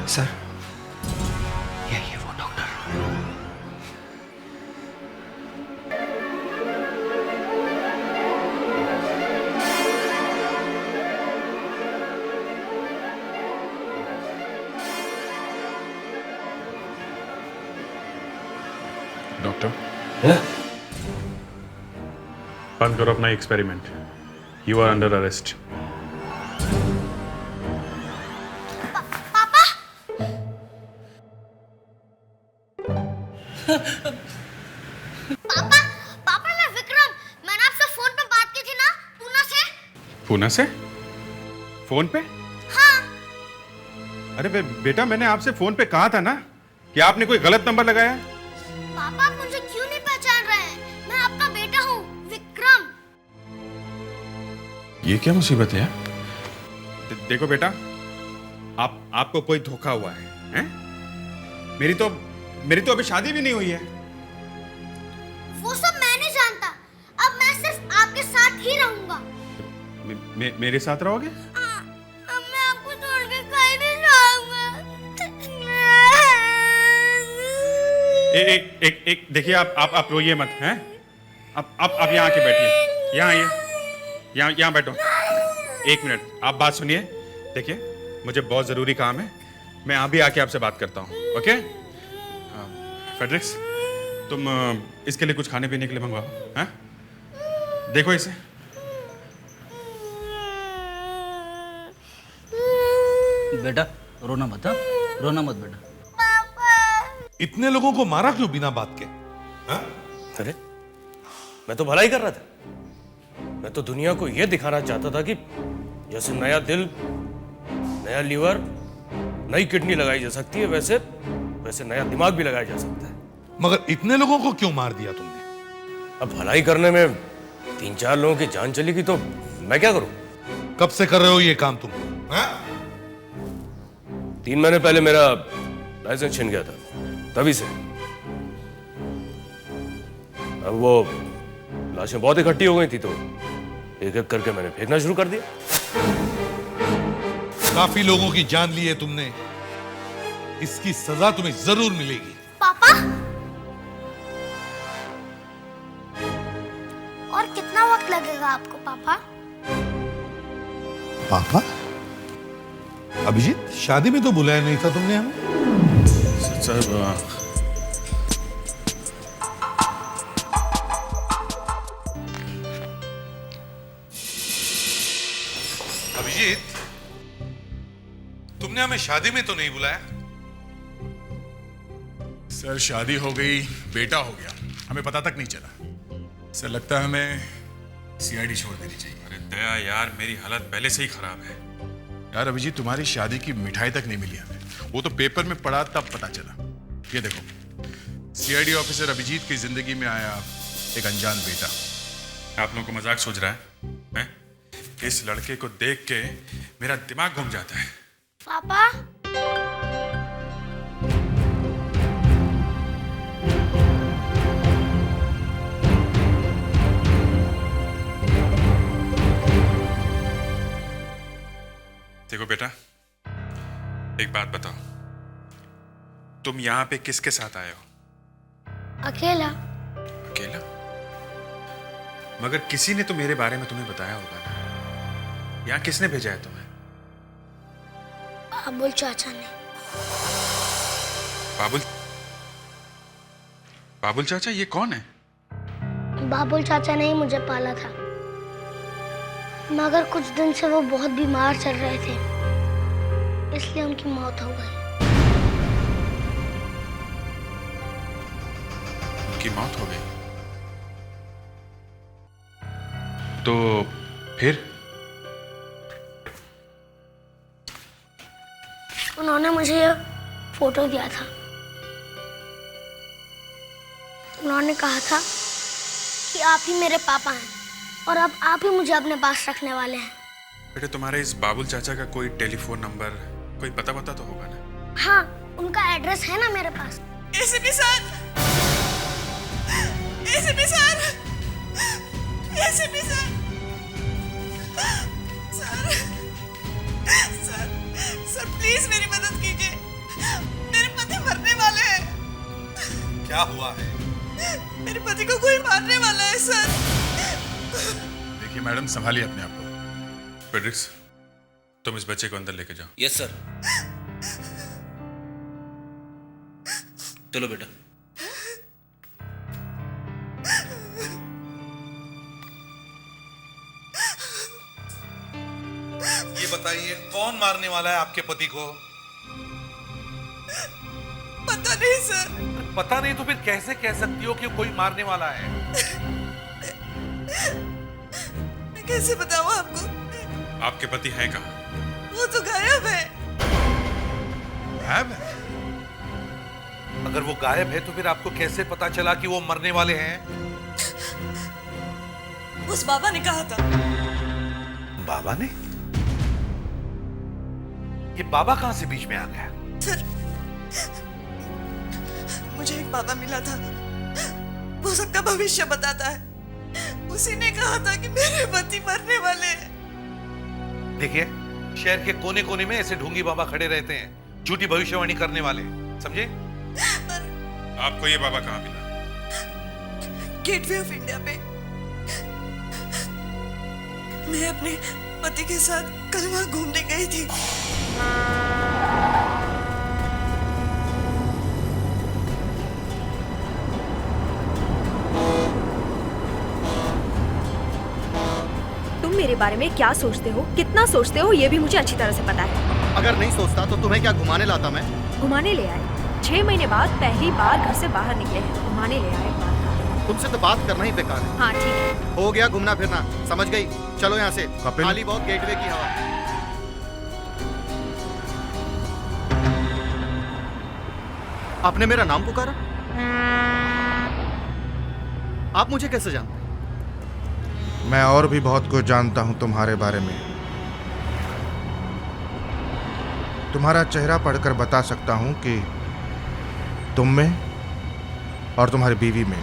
सर यही है वो डॉक्टर। डॉक्टर बंद करो अपना experiment. You are under arrest. पापा मैं विक्रम, मैंने आपसे फोन पे बात की थी ना, पूना से। पूना से? फोन पे? हाँ। अरे बेटा मैंने आपसे फोन पे कहा था ना कि आपने कोई गलत नंबर लगाया है। पापा आप मुझे क्यों नहीं पहचान रहे हैं? मैं आपका बेटा हूँ विक्रम। ये क्या मुसीबत है? देखो बेटा, आपको कोई धोखा हुआ है, हैं? मेरी तो अभी शादी भी नहीं हुई है। वो सब मैं नहीं जानता। अब मैं सिर्फ आपके साथ ही रहूंगा। मेरे साथ रहोगे? अब मैं आपको छोड़ के कहीं नहीं जाऊंगा। एक देखिए, आप रोइए मत, हैं? आप यहाँ आके बैठिए, यहाँ आइए, यहाँ बैठो। 1 मिनट, आप बात सुनिए। देखिए, मुझे बहुत जरूरी काम है, मैं अभी आके आपसे बात करता हूँ, ओके? फेडरिक्स, तुम इसके लिए कुछ खाने पीने के लिए मंगवाओ, हैं? देखो इसे। बेटा रोना मत, हाँ? रोना मत बेटा। इतने लोगों को मारा क्यों बिना बात के? हाँ? अरे मैं तो भलाई कर रहा था। मैं तो दुनिया को यह दिखाना चाहता था कि जैसे नया दिल, नया लीवर, नई किडनी लगाई जा सकती है, वैसे नया दिमाग भी लगाया जा सकता है। मगर इतने लोगों को क्यों मार दिया तुमने? अब भलाई करने में 3-4 लोगों की जान चली गई तो मैं क्या करूं? कब से कर रहे हो ये काम तुम? 3 महीने पहले मेरा लाइसेंस छिन गया था, तभी से। अब वो लाशें बहुत इकट्ठी हो गई थी तो एक एक करके मैंने फेंकना शुरू कर दिया। काफी लोगों की जान ली है तुमने, इसकी सजा तुम्हें जरूर मिलेगी। पापा, और कितना वक्त लगेगा आपको पापा? पापा? अभिजीत, शादी में तो बुलाया नहीं था तुमने हमें। सर, अभिजीत, तुमने हमें शादी में तो नहीं बुलाया? सर शादी हो गई, बेटा हो गया, हमें पता तक नहीं चला। सर लगता है हमें सीआईडी छोड़ देनी चाहिए। अरे दया यार, मेरी हालत पहले से ही खराब है। यार अभिजीत, तुम्हारी शादी की मिठाई तक नहीं मिली हमें, वो तो पेपर में पढ़ा तब पता चला। ये देखो, सीआईडी ऑफिसर अभिजीत की जिंदगी में आया एक अनजान बेटा। आप लोगों को मजाक सूझ रहा है? इस लड़के को देख के मेरा दिमाग घूम जाता है। पापा, देखो बेटा, एक बात बताओ, तुम यहाँ पे किसके साथ आए हो? अकेला। अकेला? मगर किसी ने तो मेरे बारे में तुम्हें बताया होगा ना। यहाँ किसने भेजा है तुम्हें? बाबुल चाचा ने। बाबुल चाचा? ये कौन है? बाबुल चाचा ने ही मुझे पाला था, मगर कुछ दिन से वो बहुत बीमार चल रहे थे, इसलिए उनकी मौत हो गई। उनकी मौत हो गई? तो फिर? उन्होंने मुझे ये फोटो दिया था। उन्होंने कहा था कि आप ही मेरे पापा हैं और अब आप ही मुझे अपने पास रखने वाले हैं। बेटे, तुम्हारे इस बाबुल चाचा का कोई टेलीफोन नंबर, कोई पता तो होगा ना? हाँ, उनका एड्रेस है ना मेरे पास। ACP sir, ACP sir, ACP sir, sir please मेरी मदद कीजिए, मेरे पति मरने वाले हैं। क्या हुआ है? मेरे पति को कोई मारने वाला है सर। देखिए मैडम, संभालिए अपने आप को। फेडरिक्स, तुम इस बच्चे को अंदर लेके जाओ। Yes sir. चलो बेटा। ये बताइए, कौन मारने वाला है आपके पति को? पता नहीं सर। पता नहीं तो फिर कैसे कह सकती हो कि कोई मारने वाला है? मैं कैसे बताऊं आपको? आपके पति हैं कहाँ? वो तो गायब है। गायब है? अगर वो गायब है तो फिर आपको कैसे पता चला कि वो मरने वाले हैं? उस बाबा ने कहा था। बाबा ने? ये बाबा कहां से बीच में आ गया? सर, मुझे एक बाबा मिला था, वो सबका भविष्य बताता है। उसी ने कहा था कि मेरे पति मरने वाले हैं। देखिए, शहर के कोने कोने में ऐसे ढोंगी बाबा खड़े रहते हैं, झूठी भविष्यवाणी करने वाले, समझे? आपको ये बाबा कहाँ मिला? गेटवे ऑफ इंडिया पे। मैं अपने पति के साथ कल वहां घूमने गई थी। तुम मेरे बारे में क्या सोचते हो, कितना सोचते हो, ये भी मुझे अच्छी तरह से पता है। अगर नहीं सोचता तो तुम्हें क्या घुमाने लाता मैं? घुमाने ले आए। 6 महीने बाद पहली बार घर से बाहर निकले हैं, घुमाने ले आए। तुमसे तो बात करना ही बेकार है। हाँ ठीक है, हो गया घूमना फिरना, समझ गई? चलो यहाँ से, खाली बहुत गेटवे की हवा। आपने मेरा नाम पुकारा? आप मुझे कैसे जानते? मैं और भी बहुत कुछ जानता हूं तुम्हारे बारे में। तुम्हारा चेहरा पढ़कर बता सकता हूं कि तुम में और तुम्हारी बीवी में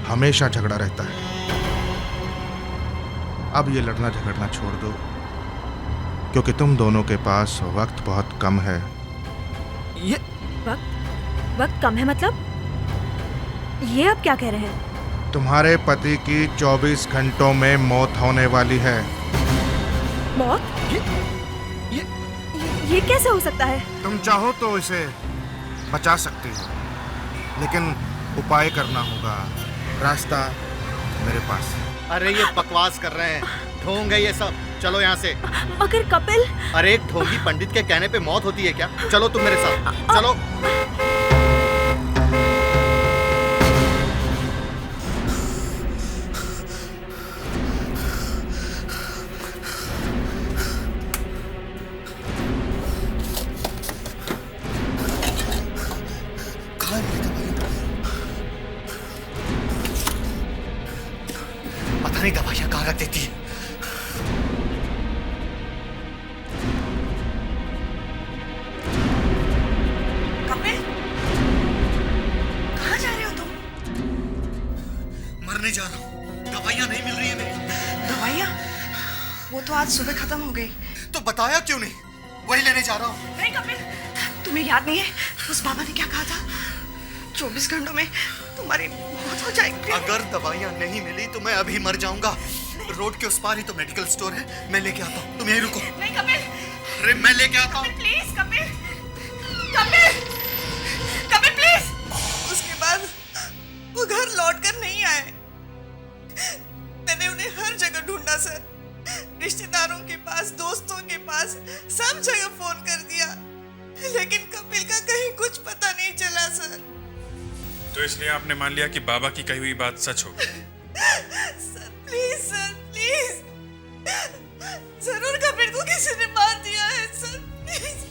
हमेशा झगड़ा रहता है। अब ये लड़ना झगड़ना छोड़ दो, क्योंकि तुम दोनों के पास वक्त बहुत कम है। ये वक्त कम है मतलब? ये आप क्या कह रहे हैं? तुम्हारे पति की 24 घंटों में मौत होने वाली है। मौत? ये कैसे हो सकता है? तुम चाहो तो इसे बचा सकती हो, लेकिन उपाय करना होगा। रास्ता मेरे पास। अरे ये बकवास कर रहे हैं, ढोंग है ये सब। चलो यहाँ से। अगर कपिल। अरे एक ढोंगी पंडित के कहने पे मौत होती है क्या? चलो तुम मेरे साथ, चलो। नहीं दवाइयां कहाँ रख देती है? कपिल, कहाँ जा रहे हो तुम? मरने जा रहा हूँ, दवाइयां नहीं मिल रही है मेरी। दवाइयां? वो तो आज सुबह खत्म हो गई। तो बताया क्यों नहीं? वही लेने जा रहा हूँ। नहीं कपिल, तुम्हें याद नहीं है उस बाबा ने क्या कहा था? 24 घंटों में तुम्हारी मौत हो जाएगी। अगर दवाइयां नहीं मिली तो मैं अभी मर जाऊंगा। रोड के उस पार ही तो मेडिकल स्टोर है, मैं लेके आता हूँ, तुम यहीं रुको। नहीं कपिल। अरे मैं लेके आता हूँ। Please Kapil, Kapil, Kapil please. उसके बाद वो घर लौट कर नहीं आए। मैंने उन्हें हर जगह ढूंढा सर, रिश्तेदारों के पास, दोस्तों के पास, सब जगह फोन कर दिया, लेकिन कपिल का कहीं कुछ पता नहीं चला सर। तो इसलिए आपने मान लिया कि बाबा की कही हुई बात सच होगी? सर प्लीज, जरूर कपिल को किसी ने मार दिया है सर, प्लीज।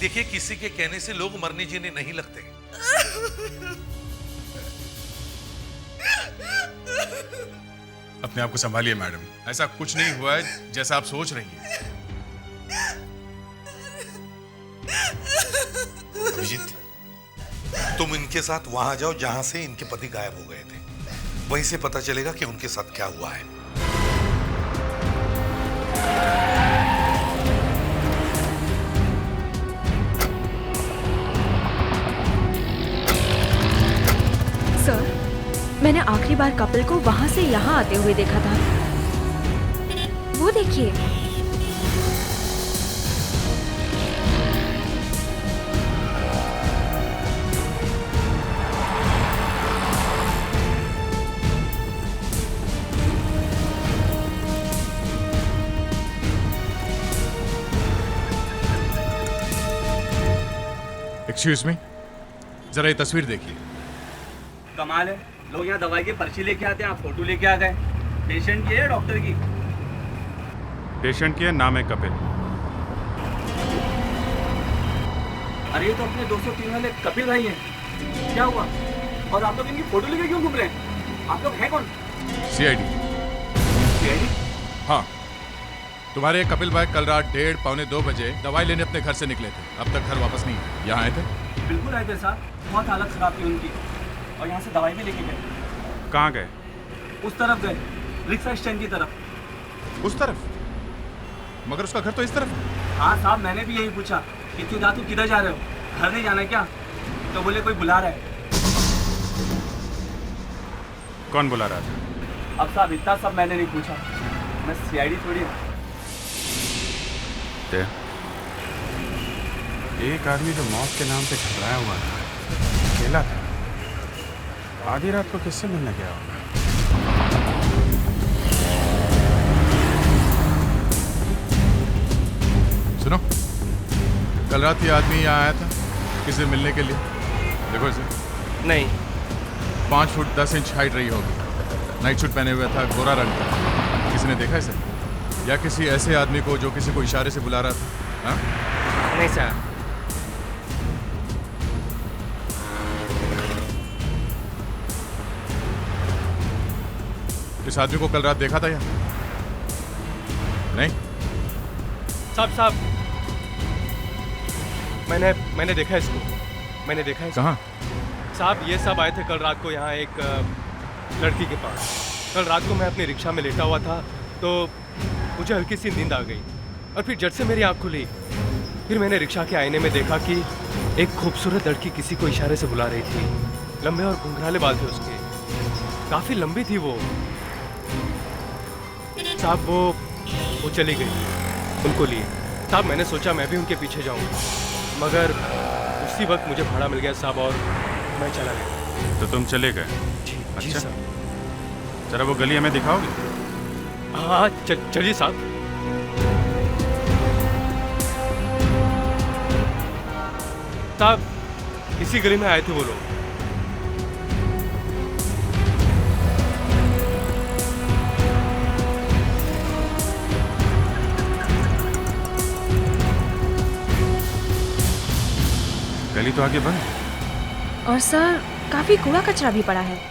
देखिए, किसी के कहने से लोग मरने जीने नहीं लगते। अपने आप को संभालिए मैडम, ऐसा कुछ नहीं हुआ है जैसा आप सोच रही हैं। अभिजीत, तुम इनके साथ वहां जाओ जहां से इनके पति गायब हो गए थे, वहीं से पता चलेगा कि उनके साथ क्या हुआ है। सर, मैंने आखिरी बार कपिल को वहां से यहाँ आते हुए देखा था। वो देखिए। एक्सक्यूज मी, जरा ये तस्वीर देखिए। कमाल है, लोग यहाँ दवाई की पर्ची लेके आते हैं, आप फोटो लेके आ गए। पेशेंट की है डॉक्टर की? पेशेंट की है, नाम है कपिल। अरे ये तो अपने 203 वाले कपिल भाई हैं। क्या हुआ? और आप लोग इनकी फोटो लेके क्यों घूम रहे हैं? आप लोग हैं कौन? सीआईडी। सीआईडी? हाँ, तुम्हारे कपिल भाई कल रात 1:30 पौने 2 बजे दवाई लेने अपने घर से निकले थे, अब तक घर वापस नहीं आए। यहाँ आए थे? बिल्कुल आए थे साहब, बहुत हालत खराब थी उनकी और यहाँ से दवाई भी लेके गए। कहाँ गए? उस तरफ गए, रिक्शा स्टैंड की तरफ। उस तरफ? मगर उसका घर तो इस तरफ है। हाँ साहब, मैंने भी यही पूछा कि तू किधर जा रहे हो, घर नहीं जाना क्या? तो बोले कोई बुला रहा है। कौन बुला रहा था? अब साहब इतना सब मैंने नहीं पूछा, मैं सीआईडी थोड़ी हूँ। एक आदमी जो मौत के नाम पे घबराया हुआ था, अकेला था, आधी रात को किससे मिलने गया होगा? सुनो, कल रात ये आदमी यहाँ आया था किसी से मिलने के लिए? देखो इसे। नहीं। 5 फुट 10 इंच हाइट रही होगी, नाइट सूट पहने हुआ था, गोरा रंग का। किसी ने देखा इसे? या किसी ऐसे आदमी को जो किसी को इशारे से बुला रहा था? हाँ? नहीं सर। इस आदमी को कल रात देखा था यहाँ? नहीं? साहब मैंने देखा इसको, मैंने देखा है। कहाँ? साहब ये सब आए थे कल रात को यहाँ एक लड़की के पास। कल रात को मैं अपनी रिक्शा में लेटा हुआ था तो मुझे हल्की सी नींद आ गई और फिर झट से मेरी आँख खुली। फिर मैंने रिक्शा के आईने में देखा कि एक खूबसूरत लड़की किसी को इशारे से बुला रही थी। लंबे और घुंघराले बाल थे उसके, काफ़ी लंबी थी वो। साहब वो चली गई उनको लिए। साहब मैंने सोचा मैं भी उनके पीछे जाऊँ, मगर उसी वक्त मुझे भाड़ा मिल गया साहब और मैं चला गया। तो तुम चले गए? जी अच्छा साहब। जरा वो गली हमें दिखाओगे? हाँ चलिए साहब। साहब इसी गली में आए थे वो लोग। गली तो आगे बंद। और सर काफी कूड़ा कचरा भी पड़ा है।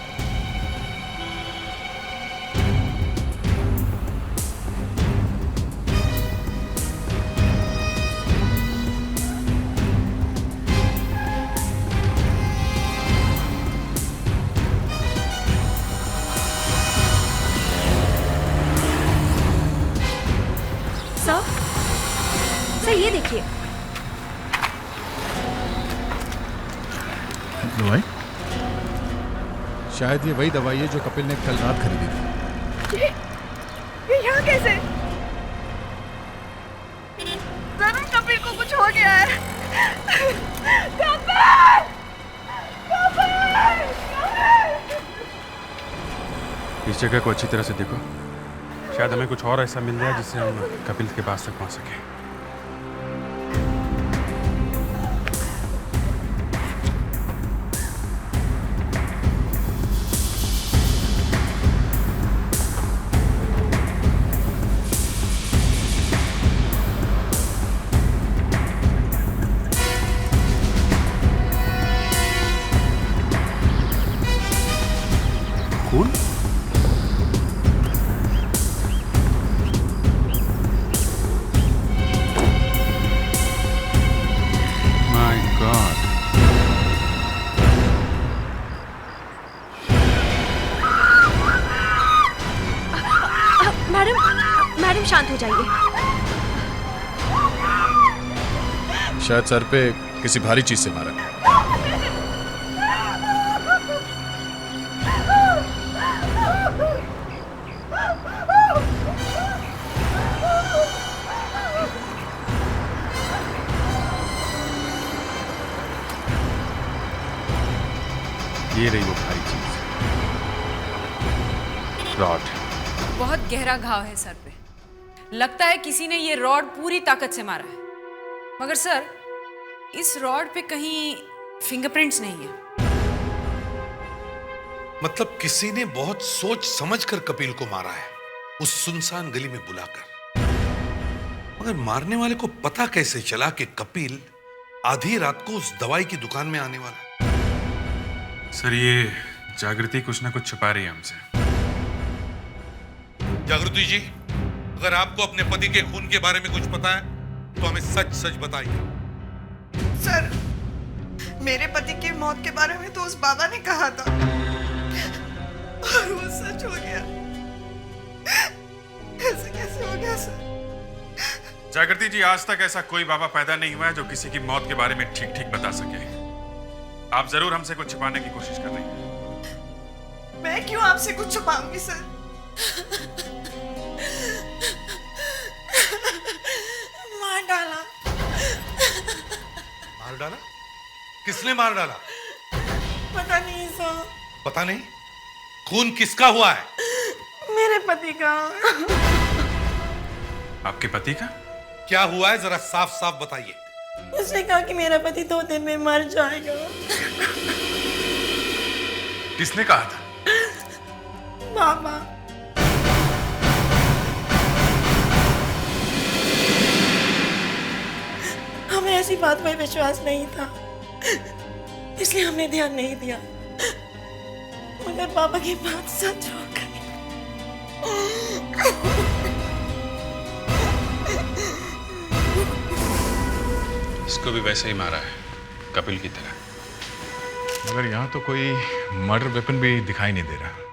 सर ये देखिए। दवाई? शायद ये वही दवाई है जो कपिल ने कल रात खरीदी थी। ये यहाँ कैसे? जरूर कपिल को कुछ हो गया है। कपिल! इस जगह को अच्छी तरह से देखो, शायद हमें कुछ और ऐसा मिल जाए जिससे हम कपिल के पास तक पहुंच सकें। खून? My God. मैडम शांत हो जाइए। शायद सर पे किसी भारी चीज से मारा। ये रही वो भारी चीज, रॉड। बहुत गहरा घाव है सर पे। लगता है किसी ने ये रॉड पूरी ताकत से मारा है, मगर सर इस रॉड पे कहीं फिंगरप्रिंट्स नहीं है। मतलब किसी ने बहुत सोच समझकर कपिल को मारा है, उस सुनसान गली में बुलाकर। मगर मारने वाले को पता कैसे चला कि कपिल आधी रात को उस दवाई की दुकान में आने वाला है? सर ये जागृति कुछ ना कुछ छुपा रही है हमसे। जागृति जी, अगर आपको अपने पति के खून के बारे में कुछ पता है तो हमें सच सच बताइए। सर, मेरे पति की मौत के बारे में तो उस बाबा ने कहा था और वो सच हो गया। ऐसे कैसे हो गया सर? जागृति जी, आज तक ऐसा कोई बाबा पैदा नहीं हुआ है जो किसी की मौत के बारे में ठीक ठीक बता सके। आप जरूर हमसे कुछ छुपाने की कोशिश कर रही हैं। मैं क्यों आपसे कुछ छुपाऊंगी सर? मार डाला। मार डाला? किसने मार डाला? पता नहीं सर। पता नहीं? खून किसका हुआ है? मेरे पति का। आपके पति का? क्या हुआ है, जरा साफ साफ बताइए। उसने कहा कि मेरा पति 2 दिन में मर जाएगा। किसने कहा था? बाबा। हमें ऐसी बात में विश्वास नहीं था, इसलिए हमने ध्यान नहीं दिया, मगर बाबा की बात सच हो गई। इसको भी वैसे ही मारा है, कपिल की तरह। मगर यहाँ तो कोई मर्डर वेपन भी दिखाई नहीं दे रहा।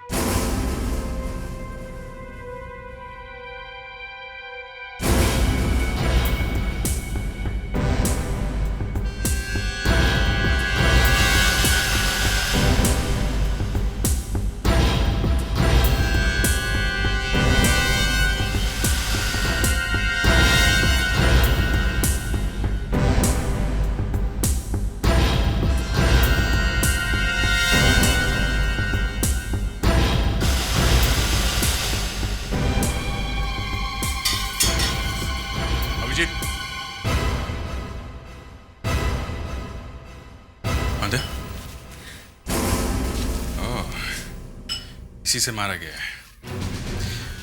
इसी से मारा गया है।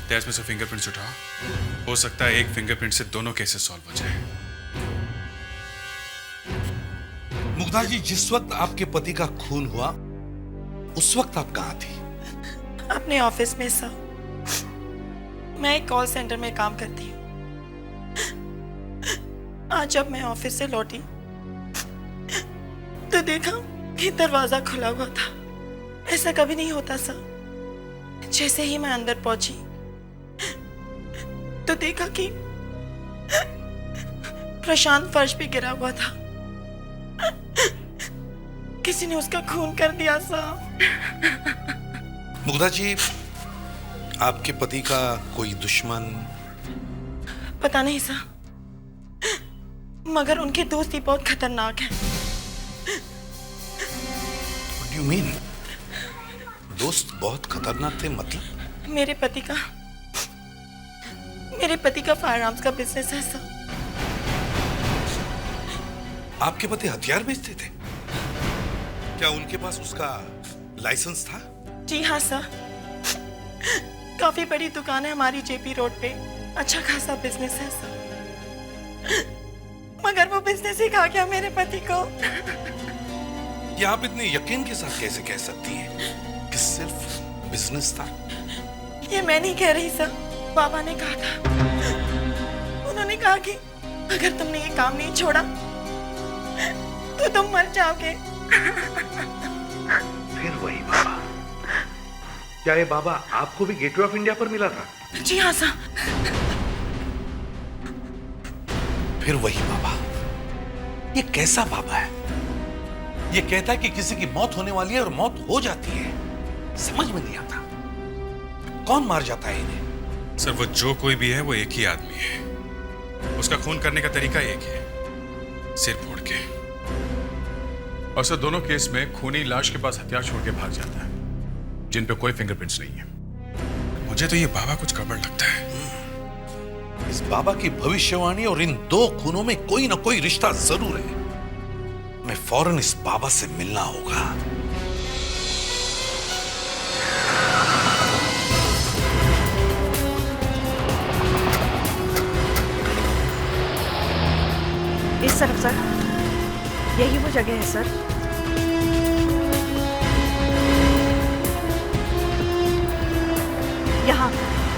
तेज में से फिंगरप्रिंट्स उठाओ, हो सकता है एक फिंगरप्रिंट से दोनों केसेस सॉल्व हो जाए। मुग्धा जी, जिस वक्त आपके पति का खून हुआ उस वक्त आप कहाँ थी? अपने ऑफिस में सर। मैं एक कॉल सेंटर में काम करती हूँ। आज जब मैं ऑफिस से लौटी तो देखा कि दरवाजा खुला हुआ था। ऐसा कभी नहीं होता सर। जैसे ही मैं अंदर पहुंची तो देखा कि प्रशांत फर्श पे गिरा हुआ था। किसी ने उसका खून कर दिया सर। मुग्धा जी, आपके पति का कोई दुश्मन? पता नहीं सर, मगर उनकी दोस्ती बहुत खतरनाक है। What do you mean? दोस्त बहुत खतरनाक थे मतलब? मेरे पति का फायर आर्म्स का बिजनेस है सर। आपके पति हथियार बेचते थे? क्या उनके पास उसका लाइसेंस था? जी हाँ सर। काफी बड़ी दुकान है हमारी जेपी रोड पे। अच्छा खासा बिजनेस है सर। मगर वो बिजनेस ही खा गया मेरे पति को। ये आप इतने यकीन के साथ कैसे कह सकती हैं कि सिर्फ बिजनेस था? ये मैं नहीं कह रही सर, बाबा ने कहा था। उन्होंने कहा कि अगर तुमने ये काम नहीं छोड़ा तो तुम मर जाओगे। फिर वही बाबा। क्या ये बाबा आपको भी गेटवे ऑफ इंडिया पर मिला था? जी हाँ सर। फिर वही बाबा। ये कैसा बाबा है? ये कहता है कि किसी की मौत होने वाली है और मौत हो जाती है। समझ में नहीं आता कौन मार जाता है इन्हें। सर, वो जो कोई भी है वो एक ही आदमी है। उसका खून करने का तरीका एक है, सिर फोड़ के। और सर, दोनों केस में खूनी लाश के पास हथियार छोड़ के भाग जाता है, जिन पे कोई फिंगरप्रिंट्स नहीं है। मुझे तो ये बाबा कुछ गड़बड़ लगता है। इस बाबा की भविष्यवाणी और इन 2 खूनों में कोई ना कोई रिश्ता जरूर है। मैं फौरन इस बाबा से मिलना होगा। इस तरफ सर, यही वो जगह है सर।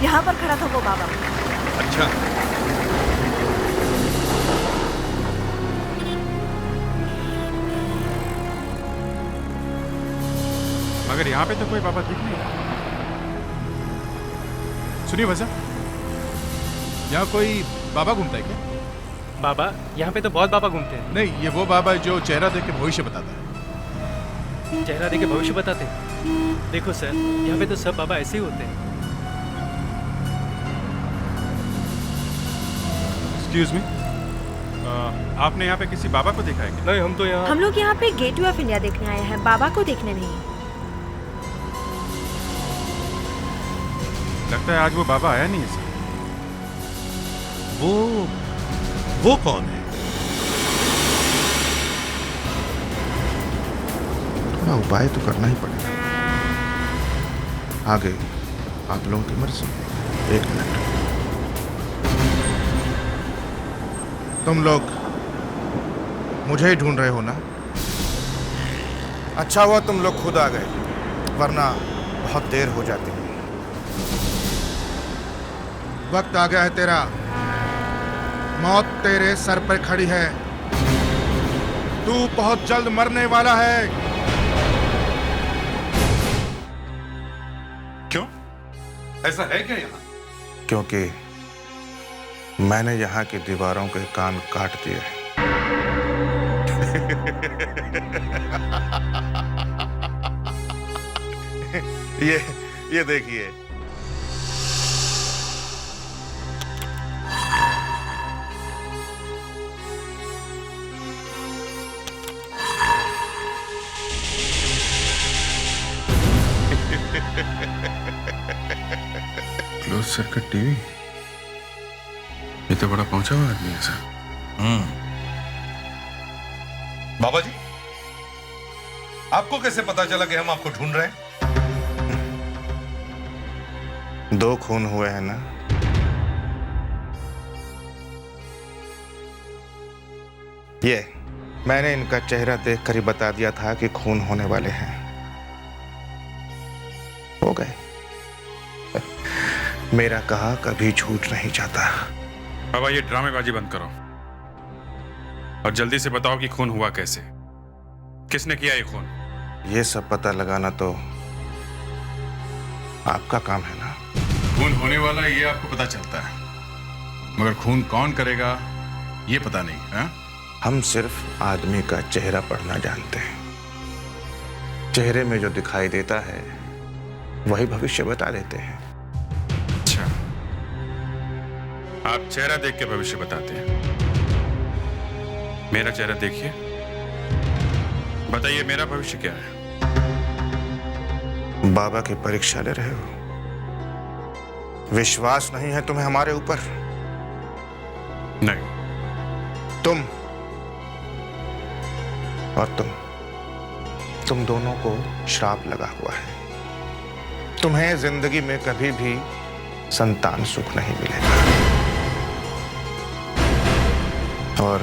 यहाँ पर खड़ा था वो बाबा। अच्छा, मगर यहाँ पे तो कोई बाबा दिख नहीं रहा। सुनिए वैसा, यहाँ कोई बाबा घूमता है क्या? बाबा, यहाँ पे तो बहुत बाबा घूमते हैं। नहीं, ये वो बाबा है जो चेहरा देख के भविष्य बताता है। चेहरा देख के भविष्य बताते हैं? देखो सर, यहाँ पे तो सब बाबा ऐसे ही होते हैं। एक्सक्यूज मी, आपने यहाँ पे किसी बाबा को देखा है क्या? नहीं, हम तो यहाँ हम लोग यहाँ पे गेटवे ऑफ इंडिया देखने आए हैं, बाबा को देखने नहीं। लगता है आज वो बाबा आया नहीं है सर। वो कौन है? थोड़ा उपाय तो करना ही पड़ेगा। आगे आप लोगों की मर्जी। 1 मिनट। तुम लोग मुझे ही ढूंढ रहे हो ना? अच्छा हुआ तुम लोग खुद आ गए, वरना बहुत देर हो जाती है। वक्त आ गया है तेरा। मौत तेरे सर पर खड़ी है। तू बहुत जल्द मरने वाला है। क्यों? ऐसा है क्या यहाँ? क्योंकि मैंने यहाँ की दीवारों के कान काट दिए हैं। ये देखिए। क्लोज सर्किट टीवी, ये तो बड़ा पहुंचा हुआ आदमी है सर। बाबा जी, आपको कैसे पता चला कि हम आपको ढूंढ रहे हैं? 2 खून हुए हैं ना? ये मैंने इनका चेहरा देखकर ही बता दिया था कि खून होने वाले हैं। हो गए। मेरा कहा कभी झूठ नहीं जाता। बाबा, ये ड्रामेबाजी बंद करो और जल्दी से बताओ कि खून हुआ कैसे, किसने किया ये खून? ये सब पता लगाना तो आपका काम है ना। खून होने वाला ये आपको पता चलता है, मगर खून कौन करेगा ये पता नहीं है? हम सिर्फ आदमी का चेहरा पढ़ना जानते हैं। चेहरे में जो दिखाई देता है वही भविष्य बता देते हैं। अच्छा, आप चेहरा देख के भविष्य बताते हैं। मेरा चेहरा देखिए, बताइए मेरा भविष्य क्या है? बाबा की परीक्षा ले रहे हो? विश्वास नहीं है तुम्हें हमारे ऊपर? नहीं। तुम और तुम दोनों को श्राप लगा हुआ है। तुम्हें जिंदगी में कभी भी संतान सुख नहीं मिलेगा। और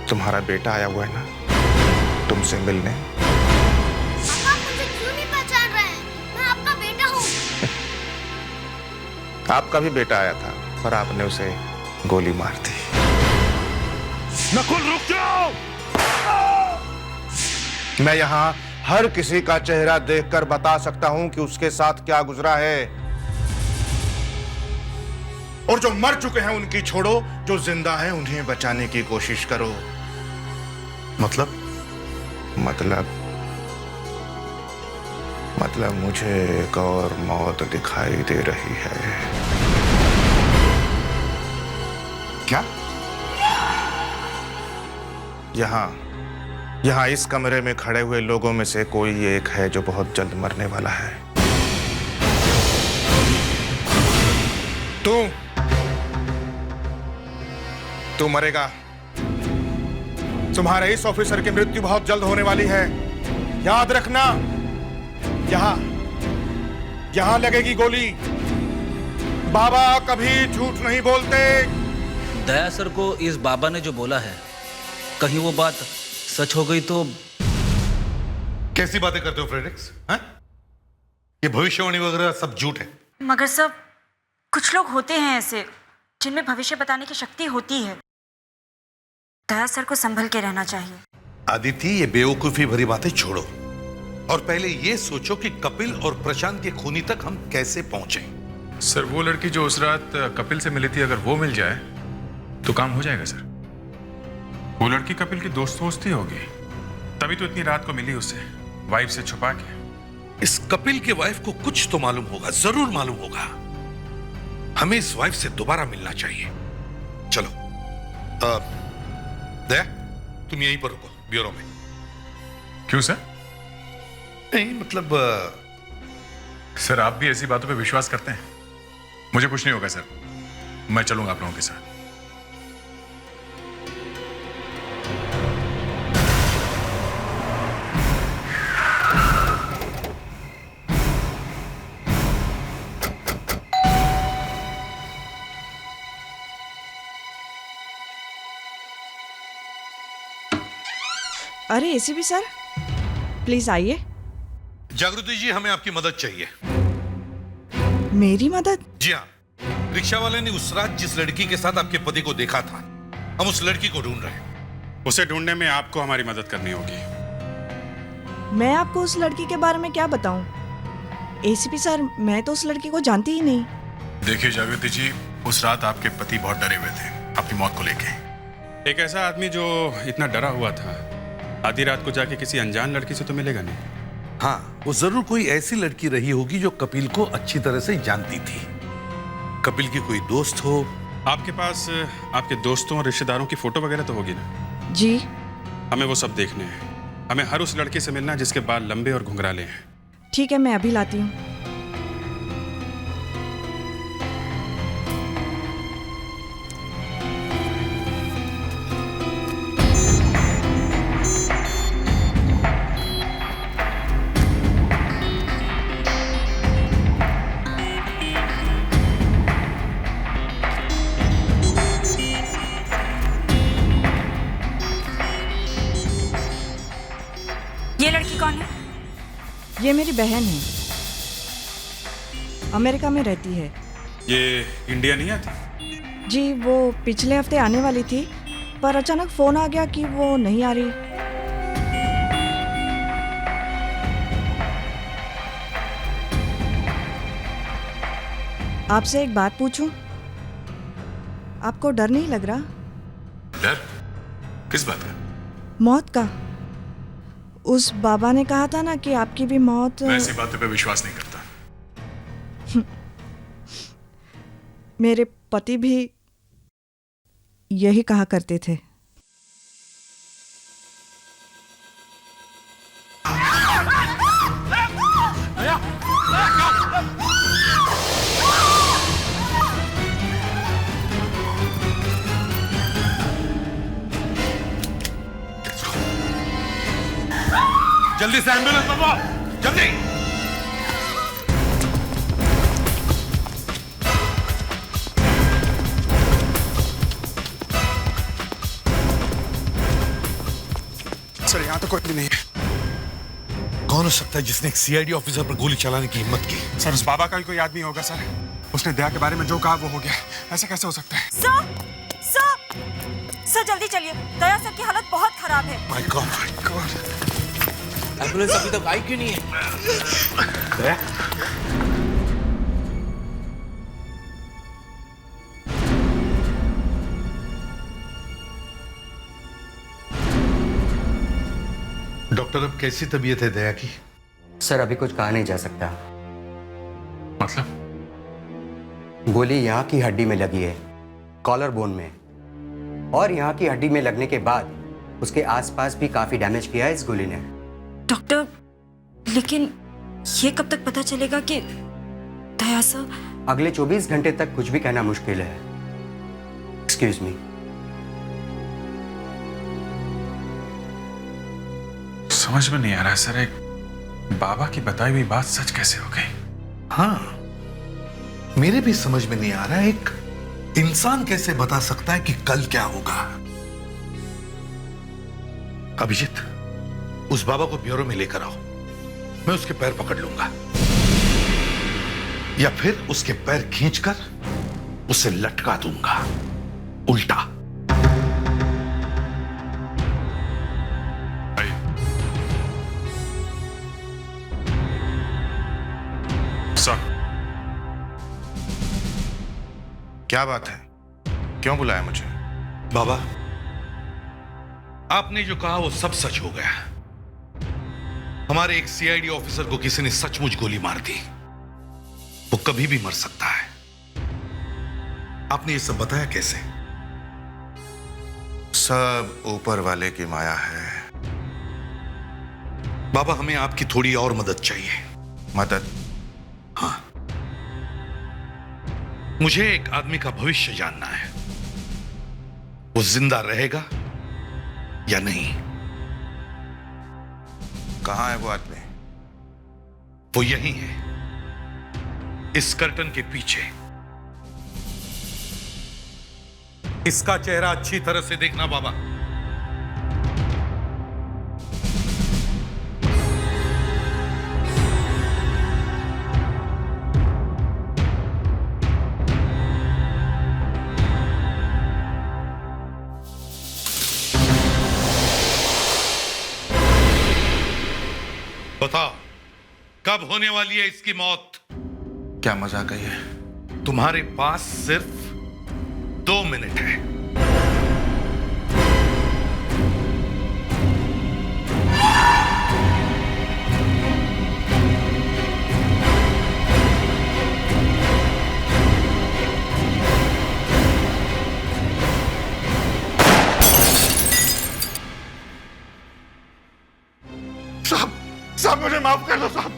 तुम्हारा बेटा आया हुआ है ना तुमसे मिलने। पापा मुझे क्यों नहीं पहचान रहे हैं? मैं आपका बेटा हूँ। आपका भी बेटा आया था पर आपने उसे गोली मार दी। नकुल, रुक जाओ! मैं यहाँ हर किसी का चेहरा देखकर बता सकता हूँ कि उसके साथ क्या गुजरा है। और जो मर चुके हैं उनकी छोड़ो, जो जिंदा हैं उन्हें बचाने की कोशिश करो। मतलब मुझे एक और मौत दिखाई दे रही है। क्या? यहाँ इस कमरे में खड़े हुए लोगों में से कोई एक है जो बहुत जल्द मरने वाला है। तू मरेगा। तुम्हारे इस ऑफिसर की मृत्यु बहुत जल्द होने वाली है। याद रखना, यहां लगेगी गोली। बाबा कभी झूठ नहीं बोलते। दया सर को इस बाबा ने जो बोला है, कहीं वो बात सच हो गई तो? कैसी बातें करते हो फ्रेडरिक्स? हाँ? ये भविष्यवाणी वगैरह सब झूठ है। मगर सब कुछ लोग होते हैं ऐसे जिनमें भविष्य बताने की शक्ति होती है। दया सर को संभल के रहना चाहिए। आदिति, ये बेवकूफी भरी बातें छोड़ो और पहले ये सोचो कि कपिल और प्रशांत के खूनी तक हम कैसे पहुंचे। सर, वो लड़की जो उस रात कपिल से मिली थी, अगर वो मिल जाए तो काम हो जाएगा सर। वो लड़की कपिल की दोस्त ही होगी, तभी तो इतनी रात को मिली उससे, वाइफ से छुपा के। इस कपिल के वाइफ को कुछ तो मालूम होगा, जरूर मालूम होगा। हमें इस वाइफ से दोबारा मिलना चाहिए। चलो दया, तुम यहीं पर रुको ब्यूरो में। क्यों सर? नहीं मतलब सर, आप भी ऐसी बातों पे विश्वास करते हैं? मुझे कुछ नहीं होगा सर, मैं चलूंगा आप लोगों के साथ। अरे एसीपी सर, प्लीज आइए। जागृति जी, हमें आपकी मदद चाहिए। मेरी मदद? जी हाँ, रिक्शा वाले ने उस रात जिस लड़की के साथ आपके पति को देखा था, हम उस लड़की को ढूंढ रहे हैं। उसे ढूंढने में आपको हमारी मदद करनी होगी। मैं आपको उस लड़की के बारे में क्या बताऊं? एसीपी सर, मैं तो उस लड़की को जानती ही नहीं। देखिए जागृति जी, उस रात आपके पति बहुत डरे हुए थे अपनी मौत को लेके। एक ऐसा आदमी जो इतना डरा हुआ था, आधी रात को जाके किसी अनजान लड़की से तो मिलेगा नहीं। हाँ, वो जरूर कोई ऐसी लड़की रही होगी जो कपिल को अच्छी तरह से जानती थी। कपिल की कोई दोस्त हो। आपके पास आपके दोस्तों और रिश्तेदारों की फोटो वगैरह तो होगी ना? जी। हमें वो सब देखने हैं। हमें हर उस लड़के से मिलना जिसके बाल लंबे और घुंघराले हैं। ठीक है, मैं अभी लाती हूँ। ये लड़की कौन है? ये मेरी बहन है, अमेरिका में रहती है। ये इंडिया नहीं आती? जी, वो पिछले हफ्ते आने वाली थी, पर अचानक फोन आ गया कि वो नहीं आ रही। आपसे एक बात पूछूं? आपको डर नहीं लग रहा? डर? किस बात का? मौत का। उस बाबा ने कहा था ना कि आपकी भी मौत। मैं ऐसी बातों पे विश्वास नहीं करता। मेरे पति भी यही कहा करते थे। जल्दी से एम्बुलेंस मंगवाओ, जल्दी। सर, यहाँ तो कोई भी नहीं है। कौन हो सकता है जिसने एक सीआईडी ऑफिसर पर गोली चलाने की हिम्मत की? सर, उस बाबा का ही कोई आदमी होगा सर। उसने दया के बारे में जो कहा वो हो गया। ऐसा कैसे हो सकता है? सर जल्दी चलिए, दया सर की हालत बहुत खराब है। My God. एम्बुलेंस अभी तक आई क्यों नहीं है? दया? डॉक्टर, अब कैसी तबीयत है दया की? सर, अभी कुछ कहा नहीं जा सकता। मतलब? गोली यहाँ की हड्डी में लगी है, कॉलर बोन में, और यहाँ की हड्डी में लगने के बाद उसके आसपास भी काफी डैमेज किया है इस गोली ने। डॉक्टर, लेकिन ये कब तक पता चलेगा कि दया सर? अगले 24 घंटे तक कुछ भी कहना मुश्किल है। Excuse me. समझ में नहीं आ रहा सर, एक बाबा की बताई हुई बात सच कैसे हो गई? हाँ, मेरे भी समझ में नहीं आ रहा है, एक इंसान कैसे बता सकता है कि कल क्या होगा। अभिजीत, उस बाबा को ब्यूरो में लेकर आओ। मैं उसके पैर पकड़ लूंगा, या फिर उसके पैर खींचकर उसे लटका दूंगा, उल्टा। सर, क्या बात है? क्यों बुलाया मुझे? बाबा, आपने जो कहा वो सब सच हो गया। हमारे एक सीआईडी ऑफिसर को किसी ने सचमुच गोली मार दी। वो कभी भी मर सकता है। आपने ये सब बताया कैसे? सब ऊपर वाले की माया है। बाबा, हमें आपकी थोड़ी और मदद चाहिए। मदद? हाँ, मुझे एक आदमी का भविष्य जानना है। वो जिंदा रहेगा या नहीं? कहां है वो आदमी? वो यही है, इस कर्टन के पीछे। इसका चेहरा अच्छी तरह से देखना बाबा। बताओ, कब होने वाली है इसकी मौत? क्या मजाक है ये? तुम्हारे पास सिर्फ 2 मिनट है। साहब, मुझे माफ कर दो साहब,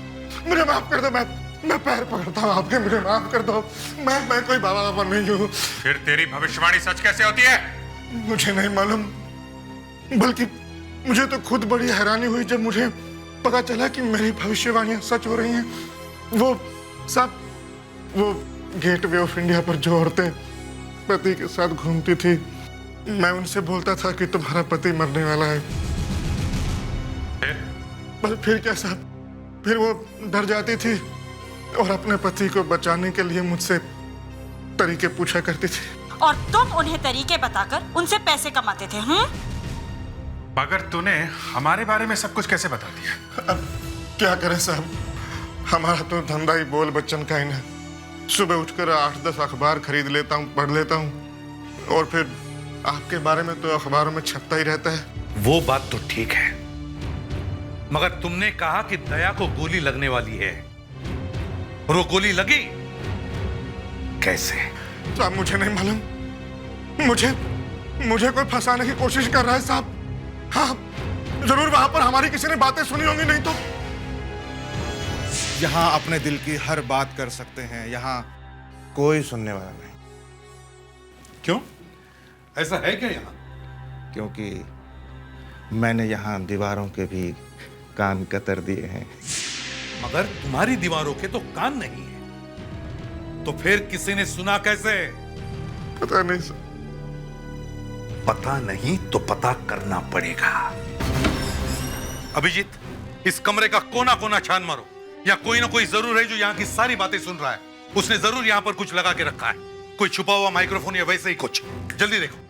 मुझे माफ कर दो। मैं पैर पकड़ता हूँ आपके, मुझे माफ कर दो। मैं कोई बाबा नहीं हूँ। फिर तेरी भविष्यवाणी सच कैसे होती है? मुझे नहीं मालूम, बल्कि मुझे तो खुद बड़ी हैरानी हुई जब मुझे पता चला कि मेरी भविष्यवाणियां सच हो रही हैं। वो साहब, वो गेटवे ऑफ इंडिया पर जो औरतें पति के साथ घूमती थी, मैं उनसे बोलता था कि तुम्हारा पति मरने वाला है। फिर क्या साहब, फिर वो डर जाती थी और अपने पति को बचाने के लिए मुझसे तरीके पूछा करती थी। और तुम उन्हें तरीके बताकर उनसे पैसे कमाते थे। मगर तूने हमारे बारे में सब कुछ कैसे बता दिया? अब क्या करें साहब, हमारा तो धंधा ही बोल बच्चन का ही है। सुबह उठकर 8-10 अखबार खरीद लेता हूँ, पढ़ लेता हूँ, और फिर आपके बारे में तो अखबारों में छपता ही रहता है। वो बात तो ठीक है, मगर तुमने कहा कि दया को गोली लगने वाली है, और वो गोली लगी कैसे? साहब, मुझे नहीं मालूम। मुझे कोई फंसाने की कोशिश कर रहा है साहब। हाँ, जरूर वहां पर हमारी किसी ने बातें सुनी होंगी, नहीं तो। यहाँ अपने दिल की हर बात कर सकते हैं, यहाँ कोई सुनने वाला नहीं। क्यों? ऐसा है क्या यहाँ? क्योंकि मैंने यहाँ दीवारों के भी कान कतर दिए हैं। मगर तुम्हारी दीवारों के तो कान नहीं है, तो फिर किसी ने सुना कैसे? पता नहीं सर। पता नहीं तो पता करना पड़ेगा। अभिजीत, इस कमरे का कोना कोना छान मारो। यहाँ कोई ना कोई जरूर है जो यहाँ की सारी बातें सुन रहा है। उसने जरूर यहाँ पर कुछ लगा के रखा है, कोई छुपा हुआ माइक्रोफोन या वैसे ही कुछ। जल्दी देखो।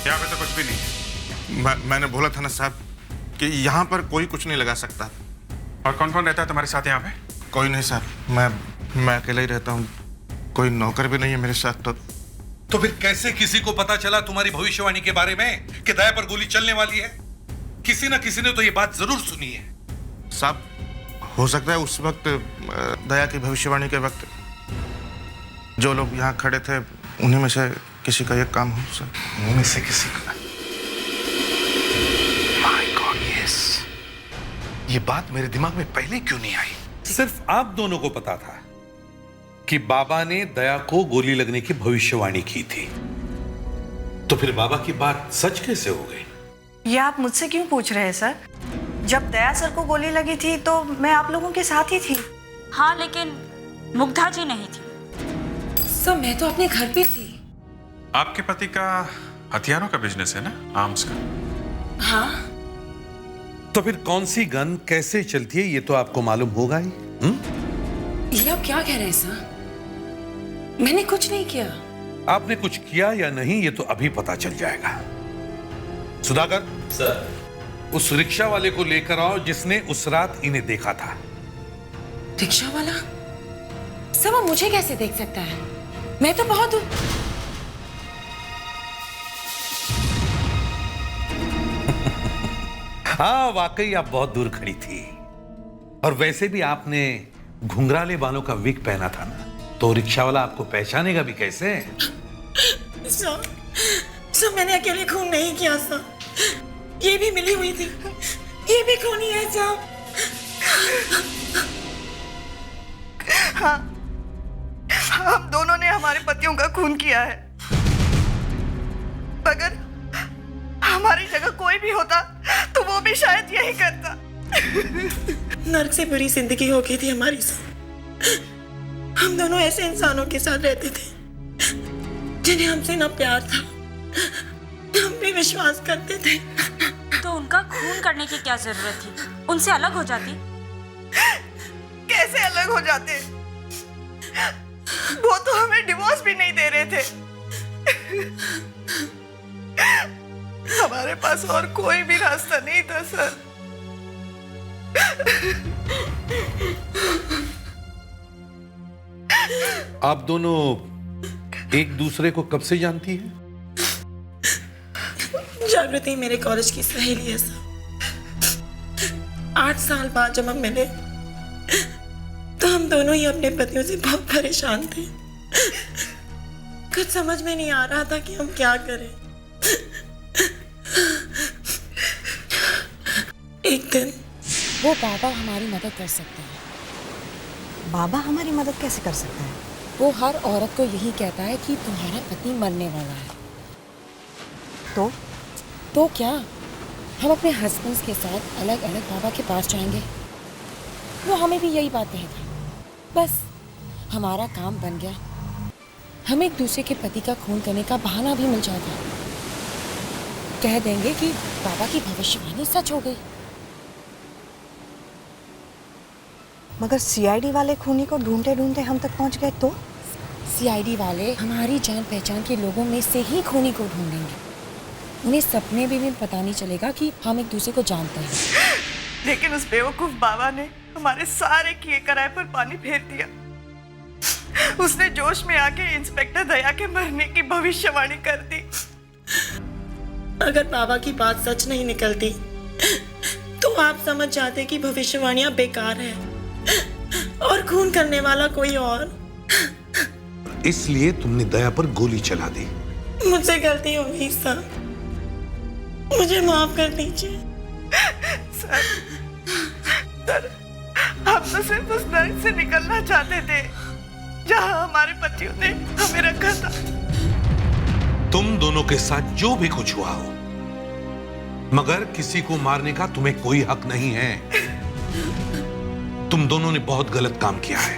यहाँ पे तो कुछ भी नहीं। मैंने बोला था ना साहब कि यहाँ पर कोई कुछ नहीं लगा सकता। और कौन कौन रहता है तुम्हारे साथ यहाँ पे? कोई नहीं साहब, मैं अकेला ही रहता हूँ, कोई नौकर भी नहीं है मेरे साथ। तो फिर कैसे किसी को पता चला तुम्हारी भविष्यवाणी के बारे में कि दया पर गोली चलने वाली है? किसी ना किसी ने तो ये बात जरूर सुनी है। साहब, हो सकता है उस वक्त दया की भविष्यवाणी के वक्त जो लोग यहाँ खड़े थे उन्हीं में से किसी का ये काम हो सर। उनमें से किसी का? My God, yes. ये बात मेरे दिमाग में पहले क्यों नहीं आई? सिर्फ आप दोनों को पता था कि बाबा ने दया को गोली लगने की भविष्यवाणी की थी, तो फिर बाबा की बात सच कैसे हो गई? ये आप मुझसे क्यों पूछ रहे हैं सर? जब दया सर को गोली लगी थी तो मैं आप लोगों के साथ ही थी। हाँ, लेकिन मुग्धा जी नहीं थी। सर मैं तो अपने घर पे थी। आपके पति का हथियारों का बिजनेस है ना, आर्म्स का? हाँ। तो फिर कौन सी गन कैसे चलती है ये तो आपको मालूम होगा ही। ये आप क्या कह रहे हैं सर? मैंने कुछ नहीं किया। आपने कुछ किया या नहीं ये तो अभी पता चल जाएगा। सुधाकर सर, उस रिक्शा वाले को लेकर आओ जिसने उस रात इन्हें देखा था। रिक्शा वाला? सर वो मुझे कैसे देख सकता है? मैं तो बहुत हाँ, वाकई आप बहुत दूर खड़ी थी। और वैसे भी आपने घुंघराले बालों का विग पहना था ना, तो रिक्शा वाला आपको पहचानेगा भी कैसे? सर मैंने अकेले खून नहीं किया सर, ये भी मिली हुई थी, ये भी खूनी है सर। हाँ, हम दोनों ने हमारे पतियों का खून किया है, मगर हमारी जगह कोई भी होता तो वो भी शायद यही करता। नर्क से बुरी जिंदगी हो गई थी हमारी सर। हम दोनों ऐसे इंसानों के साथ रहते थे जिन्हें हमसे ना प्यार था, हम भी विश्वास करते थे। तो उनका खून करने की क्या जरूरत थी? उनसे अलग हो जाती। कैसे अलग हो जाते? वो तो हमें डिवोर्स भी नहीं दे रहे थे। हमारे पास और कोई भी रास्ता नहीं था सर। आप दोनों एक दूसरे को कब से जानती हैं? जागृति मेरे कॉलेज की सहेली है सर। 8 साल बाद जब हम मिले तो हम दोनों ही अपने पतियों से बहुत परेशान थे। कुछ समझ में नहीं आ रहा था कि हम क्या करें। एक दिन वो बाबा हमारी मदद कर सकते हैं। बाबा हमारी मदद कैसे कर सकता है? वो हर औरत को यही कहता है कि तुम्हारा पति मरने वाला है। तो क्या हम अपने हस्बैंड्स के साथ अलग अलग बाबा के पास जाएंगे? वो हमें भी यही बात कहेगा। बस हमारा काम बन गया। हम एक दूसरे के पति का खून करने का बहाना भी मिल जाएगा। कह देंगे कि बाबा की भविष्यवाणी सच हो गई। मगर सीआईडी वाले खूनी को ढूंढते ढूंढते हम तक पहुंच गए तो? सीआईडी वाले हमारी जान पहचान के लोगों में से ही खूनी को ढूंढेंगे। उन्हें सपने में भी पता नहीं चलेगा कि हम एक दूसरे को जानते हैं। लेकिन उस बेवकूफ बाबा ने हमारे सारे किए कराए पर पानी फेर दिया। उसने जोश में आके इंस्पेक्टर दया के मरने की भविष्यवाणी कर दी। अगर बाबा की बात सच नहीं निकलती तो आप समझ जाते कि भविष्यवाणियां बेकार है और खून करने वाला कोई और। इसलिए तुमने दया पर गोली चला दी। मुझसे गलती हो गई सर, मुझे माफ कर दीजिए। सर, हम तो सिर्फ उस नर्क से निकलना चाहते थे जहां हमारे पतियों ने हमें रखा था। तुम दोनों के साथ जो भी कुछ हुआ हो, मगर किसी को मारने का तुम्हें कोई हक नहीं है। तुम दोनों ने बहुत गलत काम किया है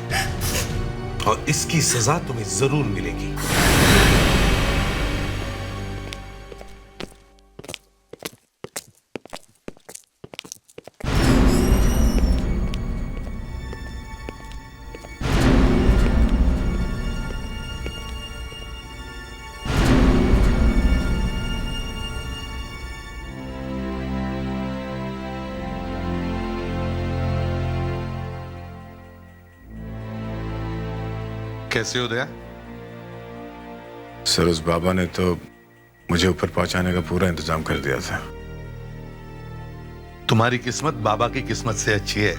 और इसकी सजा तुम्हें जरूर मिलेगी। कैसे हो दया? सर, उस बाबा ने तो मुझे ऊपर पहुंचाने का पूरा इंतजाम कर दिया था। तुम्हारी किस्मत बाबा की किस्मत से अच्छी है।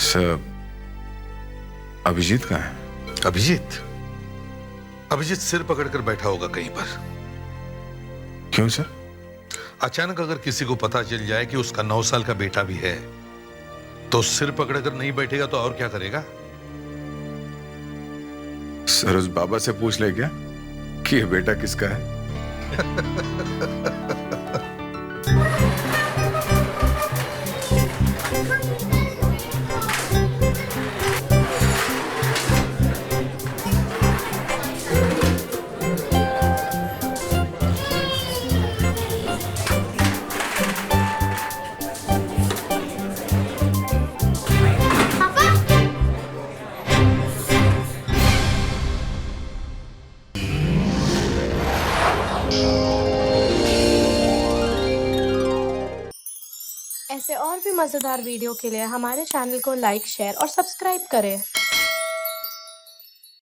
सर, अभिजीत कहाँ है? अभिजीत सिर पकड़कर बैठा होगा कहीं पर। क्यों सर? अचानक अगर किसी को पता चल जाए कि उसका 9 साल का बेटा भी है तो सिर पकड़कर नहीं बैठेगा तो और क्या करेगा? सर, उस बाबा से पूछ ले क्या कि ये बेटा किसका है? ऐसे और भी मज़ेदार वीडियो के लिए हमारे चैनल को लाइक, शेयर और सब्सक्राइब करें।